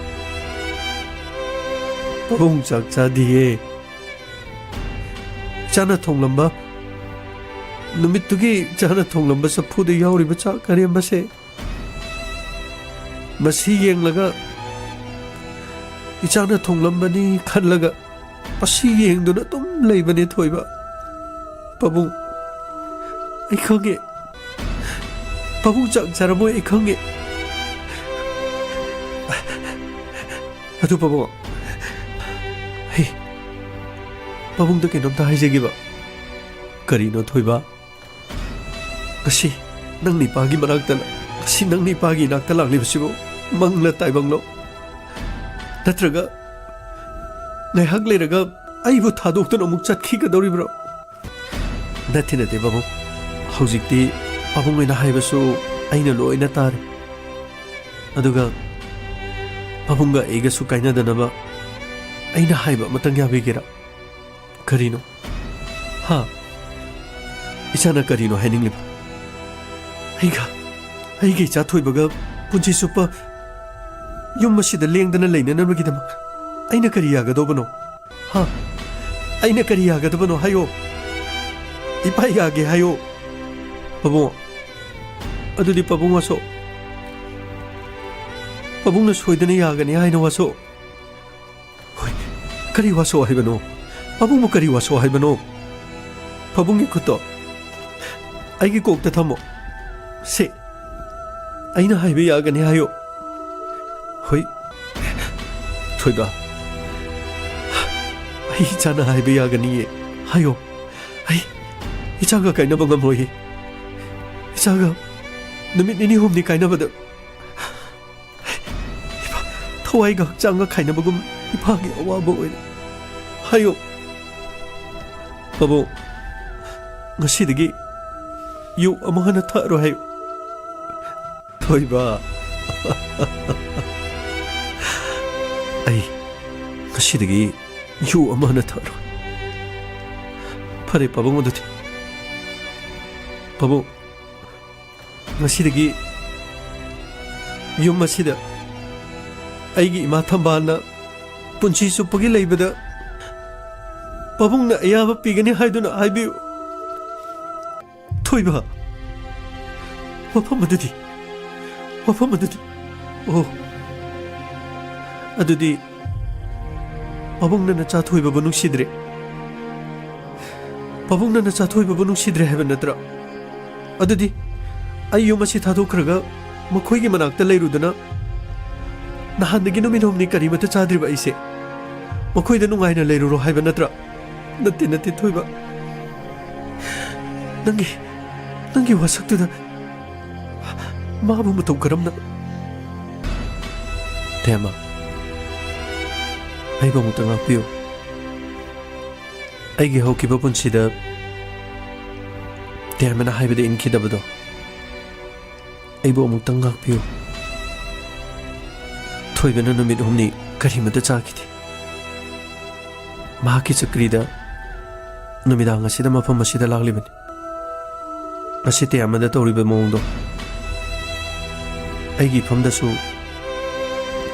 ꯄꯥꯕꯨꯡ ꯆꯥꯛ ꯆꯥꯗꯤꯌꯦ. ꯏꯆꯥꯅ ꯊꯣꯡꯂꯝꯕ ꯅꯨꯃꯤꯠꯇꯨꯒꯤ ꯏꯆꯥꯅ ꯊꯣꯡꯂꯝꯕ ꯆꯐꯨꯗ ꯌꯥꯎꯔꯤꯕ ꯆꯥꯛ ꯑꯔꯦꯝꯕꯁꯦ ꯃꯁꯤ ꯌꯦꯡꯂꯒ ꯏꯆꯥꯅ ꯊꯣꯡꯂꯝꯕꯅꯤ ꯈꯜꯂꯒ ꯃꯁꯤ ꯌꯦꯡꯗꯨꯅ ꯑꯗꯨꯝ ꯂꯩꯕꯅꯦ ꯊꯣꯏꯕ. ꯄꯥꯕꯨꯡ, ꯑꯩ ꯈꯪꯉꯦ. ꯄꯥꯕꯨꯡ ꯆꯥꯛ ꯆꯥꯔꯝꯃꯣꯏ, ꯑꯩ ꯈꯪꯉꯦ. ꯑꯗꯨ ꯄꯥꯕꯨꯡ, ꯑꯩ ꯄꯥꯕꯨꯡꯗ ꯀꯩꯅꯣꯝꯇ ꯍꯥꯏꯖꯒꯦꯕ. ꯀꯔꯤꯅꯣ ꯊꯣꯏꯕ? ngasi nang ni pagi managta ngasi nang ni pagi nakta laklibasibo mangla taibanglo natraga ngaihak leiraga aibu thadoktan amuk chatkhigadauribro nathi nate babu haujikti pabungaina haibasu aina loina tare aduga pabunga eigasu kainadanaba aina haiba matang yabigera karino ha isana karino hainingliba aiga cha thoibaga punchi supa yum masida lengdana leinanabagidama aina kari yagadobano ha aina kari yagadobano hayo ipai yage hayo pabung adudi pabung waso pabung na soidana yagani haina waso hoi kari waso haibano pabung mo kari waso haibano pabung gi kuto aigi kokta thamo se aina haibe yagani hayo hoi thoida ai chana haibe yagani hayo ai ichaga kaina bangam hoi ichaga numit nini humni kaina bada thawai ga changa kaina bagum ipagi awaba oi hayo babo ngasidagi yu amahana tharo hayo thoiba ai ngasidagi yu amahana tharo pare pabong odati pabong ngasidagi yum masida aigi ima thambana punchi supagi leibada pabong na ayaba pigani haiduna haibiu thoiba wapamadadi oh adudi pabong na nacha thoiba banung sidre ꯄꯥꯕꯨꯡꯅ ꯅꯆꯥꯊꯣꯏꯕꯕꯨ ꯅꯨꯡꯁꯤꯗ꯭ꯔꯦ ꯍꯥꯏꯕ ꯅꯠꯇ꯭ꯔꯥ? ꯑꯗꯨꯗꯤ ꯑꯩ ꯌꯨꯝ ꯑꯁꯤ ꯊꯥꯗꯣꯛꯈ꯭ꯔꯒ ꯃꯈꯣꯏꯒꯤ ꯃꯅꯥꯛꯇ ꯂꯩꯔꯨꯗꯅ ꯅꯍꯥꯟꯗꯒꯤ ꯅꯨꯃꯤꯠ ꯍꯨꯝꯅꯤ ꯀꯔꯤꯃꯠꯇ ꯆꯥꯗ꯭ꯔꯤꯕ ꯑꯩꯁꯦ ꯃꯈꯣꯏꯗ ꯅꯨꯡꯉꯥꯏꯅ ꯂꯩꯔꯨꯔꯣ ꯍꯥꯏꯕ ꯅꯠꯇ꯭ꯔꯥ? ꯅꯠꯇꯦ ꯊꯣꯏꯕ, ꯅꯪꯒꯤ ꯋꯥꯁꯛꯇꯨꯗ ꯃꯥꯕꯨ ꯃꯇꯧ ꯀꯔꯝꯅ? ꯇꯦꯃ, ꯑꯩꯕꯨ ꯑꯃꯨꯛꯇ ꯉꯥꯛꯄꯤꯌꯨ. ꯑꯩꯒꯤ ꯍꯧꯈꯤꯕ ꯄꯨꯟꯁꯤꯗ ꯇꯦꯃꯅ ꯍꯥꯏꯕꯗ ꯏꯟꯈꯤꯗꯕꯗꯣ ꯑꯩꯕꯨ ꯑꯃꯨꯛꯇꯪ ꯉꯥꯛꯄꯤꯌꯨ. ꯊꯣꯏꯕꯅ ꯅꯨꯃꯤꯠ ꯍꯨꯝꯅꯤ ꯀꯔꯤꯃꯠꯇ ꯆꯥꯈꯤꯗꯦ. ꯃꯍꯥꯛꯀꯤ ꯆꯀ꯭ꯔꯤꯗ ꯅꯨꯃꯤꯗꯥꯡ ꯑꯁꯤꯗ ꯃꯐꯝ ꯑꯁꯤꯗ ꯂꯥꯛꯂꯤꯕꯅꯤ. ꯉꯁꯤ ꯇꯦꯃꯗ ꯇꯧꯔꯤꯕ ꯃꯑꯣꯡꯗꯣ ꯑꯩꯒꯤ ꯏꯐꯝꯗꯁꯨ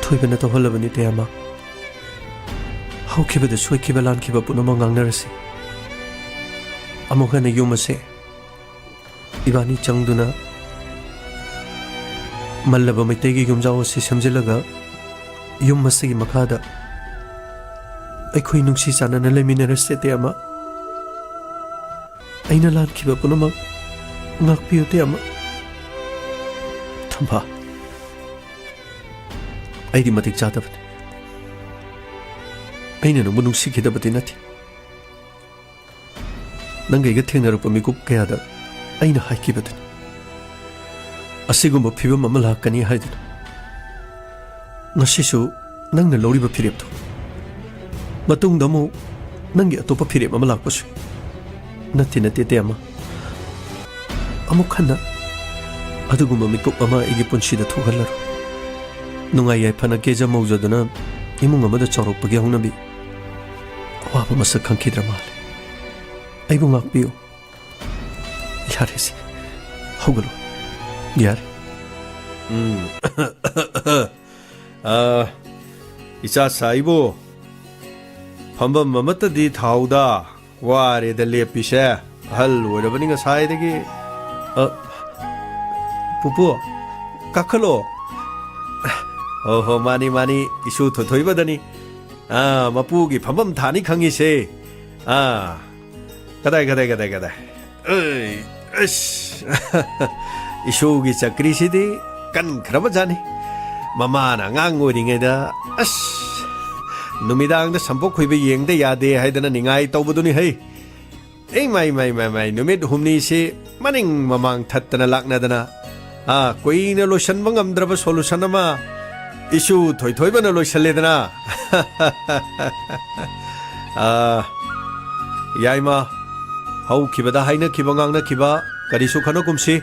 ꯊꯣꯏꯕꯅ ꯇꯧꯍꯜꯂꯕꯅꯤ. ꯇꯦꯃ, ꯍꯧꯈꯤꯕꯗ ꯁꯣꯏꯈꯤꯕ ꯂꯥꯟꯈꯤꯕ ꯄꯨꯝꯅꯃꯛ ꯉꯥꯡꯅꯔꯁꯤ. ꯑꯃꯨꯛ ꯍꯟꯅ ꯌꯨꯝ ꯑꯁꯦ 이반이 ꯆꯪꯗꯨꯅ ꯃꯜꯂꯕ ꯃꯩꯇꯩꯒꯤ ꯌꯨꯝꯖꯥꯎ ꯑꯁꯤ ꯁꯦꯝꯖꯤꯜꯂꯒ ꯌꯨꯝ ꯑꯁꯤꯒꯤ ꯃꯈꯥꯗ ꯑꯩꯈꯣꯏ ꯅꯨꯡꯁꯤ ꯆꯥꯟꯅꯅ ꯂꯩꯃꯤꯟꯅꯔꯁꯤ. ꯇꯦꯃ, ꯑꯩꯅ ꯂꯥꯟꯈꯤꯕ ꯄꯨꯝꯅꯃꯛ ꯉꯥꯛꯄꯤꯌꯨ. ꯇꯦꯃ. ꯊꯝꯕꯥ, ꯑꯩꯗꯤ ꯃꯇꯤꯛ ꯆꯥꯗꯕꯅꯤ. ꯑꯩꯅ ꯅꯪꯕꯨ ꯅꯨꯡꯁꯤꯈꯤꯗꯕꯗꯤ ꯅꯠꯇꯦ. ꯅꯪꯒꯩꯒ ꯊꯦꯡꯅꯔꯛꯄ ꯃꯤꯀꯨꯞ ꯀꯌꯥꯗ ꯑꯩꯅ ꯍꯥꯏꯈꯤꯕꯗꯨꯅꯤ ꯑꯁꯤꯒꯨꯝꯕ ꯐꯤꯕꯝ ꯑꯃ ꯂꯥꯛꯀꯅꯤ ꯍꯥꯏꯗꯨꯅ. ꯉꯁꯤꯁꯨ ꯅꯪꯅ ꯂꯧꯔꯤꯕ ꯐꯤꯔꯦꯞꯇꯣ ꯃꯇꯨꯡꯗ ꯑꯃꯨꯛ ꯅꯪꯒꯤ ꯑꯇꯣꯞꯄ ꯐꯤꯔꯦꯞ ꯑꯃ ꯂꯥꯛꯄꯁꯨ ꯅꯠꯇꯦ. ꯇꯦꯃ, ꯑꯃꯨꯛ ꯍꯟꯅ ꯑꯗꯨꯒꯨꯝꯕ ꯃꯤꯀꯨꯞ ꯑꯃ ꯑꯩꯒꯤ ꯄꯨꯟꯁꯤꯗ ꯊꯣꯛꯍꯜꯂꯔꯣꯏ. ꯅꯨꯡꯉꯥꯏ ꯌꯥꯏꯐꯅ ꯀꯦꯖ ꯃꯧꯖꯗꯨꯅ ꯏꯃꯨꯡ ꯑꯃꯗ ꯆꯥꯎꯔꯛꯄꯒꯤ ꯍꯧꯅꯕꯤ ꯑꯋꯥꯕ ꯃꯁꯛ ꯈꯪꯈꯤꯗ꯭ꯔ ꯃꯥꯜꯂꯦ. ꯑꯩꯕꯨ ꯉꯥꯛꯄꯤꯌꯨ. ꯌꯥꯔꯦꯁꯦ, ꯍꯧꯒꯠꯂꯣ. ꯌꯥꯔꯦ. 이자 사이보 펌범 머뭇더디 타우다 와레다 레피셰 할 오르버닝가 사이데기 푸푸, 까클로 어허 마니 이슈 토토이버더니 마푸기 펌범 타니 강이세 가다이 어이 으씨 이슈기 자크리시디 깐 그러버자니 마마나 ꯉꯥꯡꯉꯣꯏꯔꯤꯉꯩꯗ ꯑꯁ ꯅꯨꯃꯤꯗꯥꯡꯗ ꯁꯝꯄꯣꯛ ꯈꯣꯏꯕ ꯌꯦꯡꯗ ꯌꯥꯗꯦ ꯍꯥꯏꯗꯅ ꯅꯤꯡꯉꯥꯏ ꯇꯧꯕꯗꯨꯅꯤ ꯍꯩ. ꯃꯥꯏ ꯅꯨꯃꯤꯠ ꯍꯨꯝꯅꯤꯁꯤ ꯃꯅꯤꯡ ꯃꯃꯥꯡ ꯊꯠꯇꯅ ꯂꯥꯛꯅꯗꯅ ꯀꯨꯏꯅ ꯂꯣꯏꯁꯟꯕ ꯉꯝꯗ꯭ꯔꯕ ꯁꯣꯂꯨꯁꯟ ꯑꯃ ꯏꯁꯨ ꯊꯣꯏꯊꯣꯏꯕꯅ ꯂꯣꯏꯁꯜꯂꯦꯗꯅ. ꯌꯥꯏꯃ, ꯍꯧꯈꯤꯕꯗ ꯍꯥꯏꯅꯈꯤꯕ ꯉꯥꯡꯅꯈꯤꯕ ꯀꯔꯤꯁꯨ ꯈꯟꯅꯒꯨꯝꯁꯤ.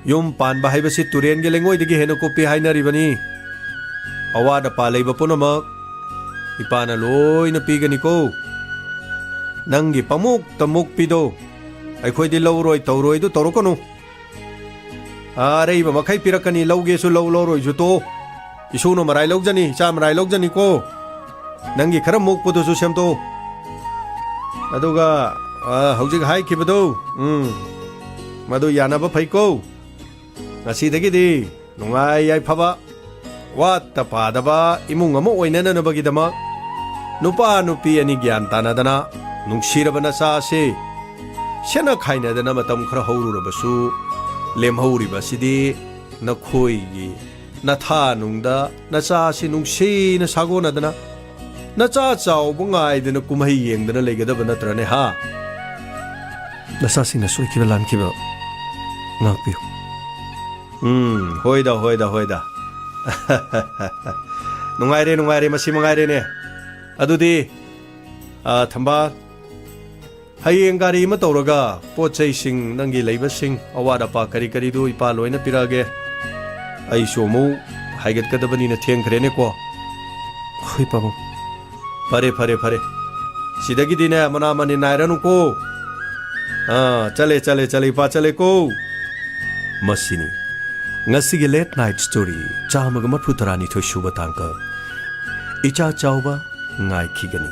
ꯌꯨꯝ ꯄꯥꯟꯕ ꯍꯥꯏꯕꯁꯤ ꯇꯨꯔꯦꯟꯒꯤ ꯂꯩꯉꯣꯏꯗꯒꯤ ꯍꯦꯟꯅ ꯀꯨꯞꯄꯤ ꯍꯥꯏꯅꯔꯤꯕꯅꯤ. ꯑꯋꯥꯠ ꯑꯄꯥ ꯂꯩꯕ ꯄꯨꯝꯅꯃꯛ ꯏꯄꯥꯅ ꯂꯣꯏꯅ ꯄꯤꯒꯅꯤꯀꯣ. ꯅꯪꯒꯤ ꯄꯃꯨꯛꯇ ꯃꯨꯛꯄꯤꯗꯣ ꯑꯩꯈꯣꯏꯗꯤ ꯂꯧꯔꯣꯏ ꯇꯧꯔꯣꯏꯗꯨ ꯇꯧꯔꯛꯀꯅꯨ. ꯑꯔꯩꯕ ꯃꯈꯩ ꯄꯤꯔꯛꯀꯅꯤ. ꯂꯧꯒꯦꯁꯨ ꯂꯧꯔꯣꯏꯁꯨ ꯇꯣ. ꯏꯁꯨꯅ ꯃꯔꯥꯏ ꯂꯧꯖꯅꯤ, ꯏꯆꯥ ꯃꯔꯥꯏ ꯂꯧꯖꯅꯤꯀꯣ. ꯅꯪꯒꯤ ꯈꯔ ꯃꯨꯛꯄꯗꯨꯁꯨ ꯁꯦꯝꯇꯣꯛ. ꯑꯗꯨꯒ ꯍꯧꯖꯤꯛ ꯍꯥꯏꯈꯤꯕꯗꯣ ꯃꯗꯨ ꯌꯥꯅꯕ ꯐꯩꯀꯣ. ꯉꯁꯤꯗꯒꯤꯗꯤ ꯅꯨꯡꯉꯥꯏ ꯌꯥꯏꯐꯕ ꯋꯥꯠꯇ ꯄꯥꯗꯕ ꯏꯃꯨꯡ ꯑꯃ ꯑꯣꯏꯅꯅꯕꯒꯤꯗꯃꯛ ꯅꯨꯄꯥ ꯅꯨꯄꯤ ꯑꯅꯤ ꯒ꯭ꯌꯥꯟ ꯇꯥꯅꯗꯅ ꯅꯨꯡꯁꯤꯔꯕ ꯅꯆꯥ ꯑꯁꯤ ꯁꯦꯟꯅ ꯈꯥꯏꯅꯗꯅ ꯃꯇꯝ ꯈꯔ ꯍꯧꯔꯨꯔꯕꯁꯨ ꯂꯦꯝꯍꯧꯔꯤꯕꯁꯤꯗꯤ ꯅꯈꯣꯏꯒꯤ ꯅꯊꯥꯅꯨꯡꯗ ꯅꯆꯥ ꯑꯁꯤ ꯅꯨꯡꯁꯤꯅ ꯁꯥꯒꯣꯟꯅꯗꯅ ꯅꯆꯥ ꯆꯥꯎꯕ ꯉꯥꯏꯗꯅ ꯀꯨꯝꯍꯩ ꯌꯦꯡꯗꯅ ꯂꯩꯒꯗꯕ ꯅꯠꯇ꯭ꯔꯅꯦ ꯍꯥ? ꯅꯆꯥꯁꯤꯡꯅ ꯁꯣꯏꯈꯤꯕ ꯂꯥꯟꯈꯤꯕ ꯉꯥꯛꯄꯤꯌꯨ. ꯍꯣꯏꯗ ꯅꯨꯡꯉꯥꯏꯔꯦ ꯃꯁꯤ ꯃꯉꯥꯏꯔꯦꯅꯦ. ꯑꯗꯨꯗꯤ ꯊꯝꯕꯥ, ꯍꯌꯦꯡ ꯒꯥꯔꯤ ꯑꯃ ꯇꯧꯔꯒ ꯄꯣꯠ ꯆꯩꯁꯤꯡ ꯅꯪꯒꯤ ꯂꯩꯕꯁꯤꯡ ꯑꯋꯥꯠ ꯑꯄꯥ ꯀꯔꯤꯗꯨ ꯏꯄꯥ ꯂꯣꯏꯅ ꯄꯤꯔꯛꯑꯒꯦ. ꯑꯩꯁꯨ ꯑꯃꯨꯛ ꯍꯥꯏꯒꯠꯀꯗꯕꯅꯤꯅ ꯊꯦꯡꯈ꯭ꯔꯦꯅꯦꯀꯣ. ꯍꯣꯏ ꯄꯥꯕꯨꯡ. ꯐꯔꯦ ꯁꯤꯗꯒꯤꯗꯤꯅꯦ ꯃꯅꯥ ꯃꯅꯤ ꯅꯥꯏꯔꯅꯨꯀꯣ. ꯆꯠꯂꯦ ꯏꯄꯥ ꯆꯠꯂꯦꯀꯣ. ꯃꯁꯤꯅꯤ ꯉꯁꯤꯒꯤ ꯂꯦꯠ ꯅꯥꯏꯠ ꯁ꯭ꯇꯣꯔꯤ 132 ꯁꯨꯕ ꯇꯥꯡꯀꯛ ꯏꯆꯥ ꯆꯥꯎꯕ ꯉꯥꯏꯈꯤꯒꯅꯤ.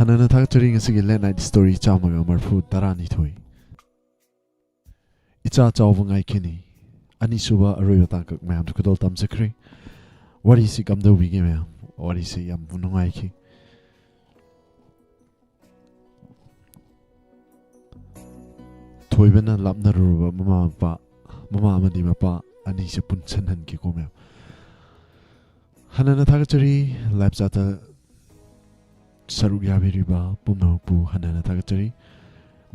Hanana Thakachari ngasi late night story chamaga marfu tarani thoi. Icha chawbangai kini. Ani suba aroyo takak mayam tukadol tam sakri. Wari si kamdo wigi mayam. Wari si yam bunungai ki. Thoi bena lapna ruba mama amadi mapa ani se punchanan ki ko mayam. Hanana Thakachari live zata saruk yabiriba pumnapu Hanana Thakachari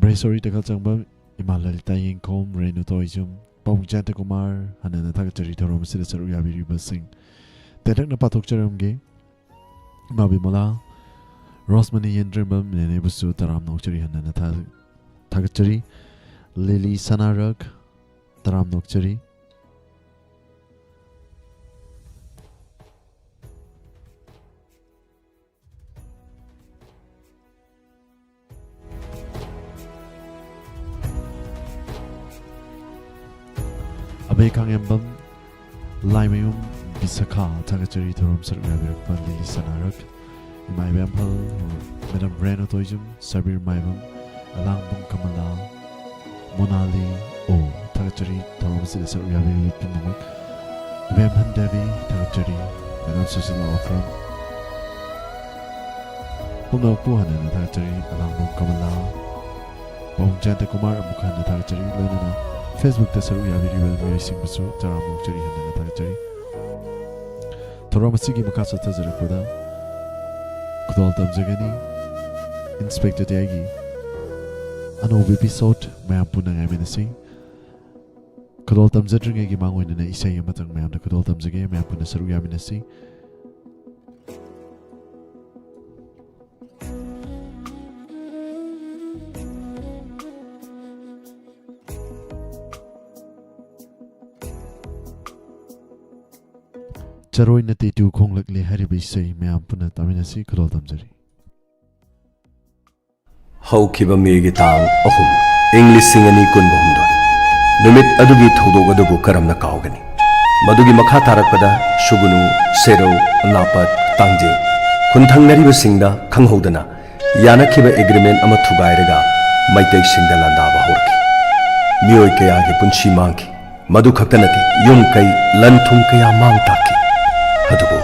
Braisori takal changbam Imalalita Yingkom Renu Toizum Pawjanta Kumar Hanana Thakachari Thorom Sida saruk yabiriba sing Tedak na patok charamge Mabi Mola Rosmani Yendrimbam Nene Busu Taram Nokchari Hanana Thakachari Lily Sanarak Taram Nokchari Abe kang embam Laimayum Bisakha Thakachari Thorom saruk yabirakpa Lily Sanarak Imai Bempal Madam Reno Toijum Sabir Maibam Alangbung Kamala Monali O Thakachari Thorom Sida saruk yabirakpa Numak Bemhan Devi Thakachari Madam Susila Ofram Pumnapu Hanana Thakachari Alangbung Kamala Pawjanta Kumar Amukhana Thakachari Lonana Facebook ta saruk yabiriba racing busu taram nokchari Hanana Thakachari Thorom asigi makasa tazarakpada Kudol tamjagani Inspector Tiagi Ano episode mayam puna ngaminasi Kudol tamjadringagi mangoy na isay yamatang mayam na kudol tamjagay mayam puna saruk yaminasi Charoy na titu kong lakli haribi say mayam puna taminasi kudol tamjari Haukiba megi tang ahum English singani kunbohumdon Numit adugi thudog adubu karamna kaugani Madugi makha tarakpada Shugunu, Sero, Napat, Tangje Kunthang nariba singda khanghodana Yanakiba agreement ama thugairaga Maitek singda landaba horki Miyoi kaya ki punchi mangki Madu khaktanati yum kai lanthum kaya mang taki Adubu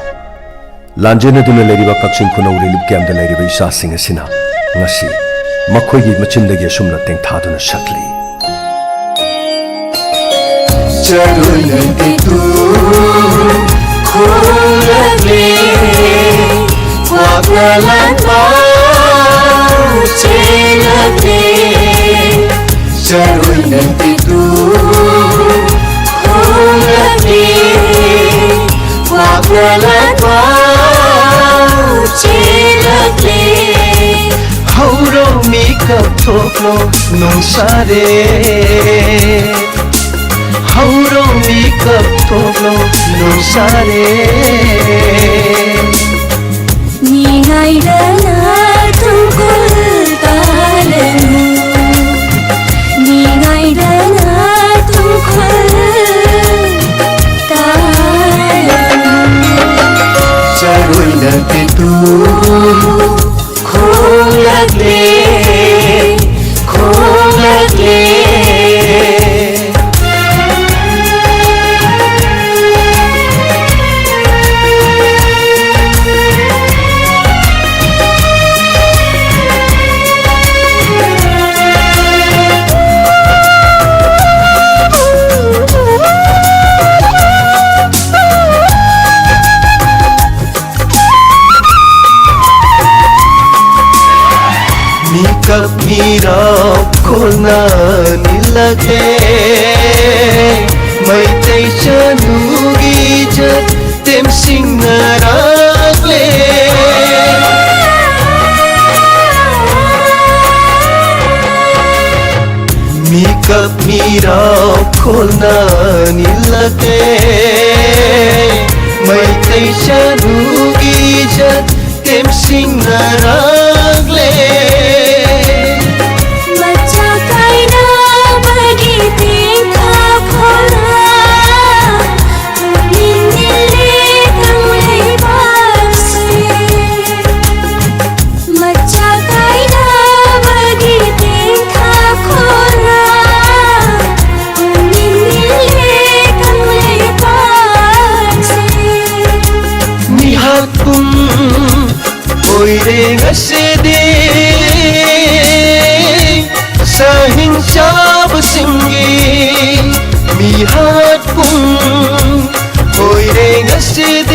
Lanjena duna leriba kaksing kunaw rilib kiyamda leriba isa singa sina Ngasi Makhoygi machindagi sumna tengthaduna sakli Charunati tu khulale Waglalan mau chelate Charunati tu khulale Waglalan mau chelate Hauro mikap thoklo nungsare Hauro mikap thoklo nungsare Ningai dana tungkul talemu Ningai dana tungkul talemu Charoy na titu Khulale Mikap mirap khona nilage Maitai chanugi jat tem sing naragle Mikap mirap khona nilage Maitai chanugi jat tem sing naragle Macha kum oire ngasidi sahin chab simgi mi hat kum oire ngasidi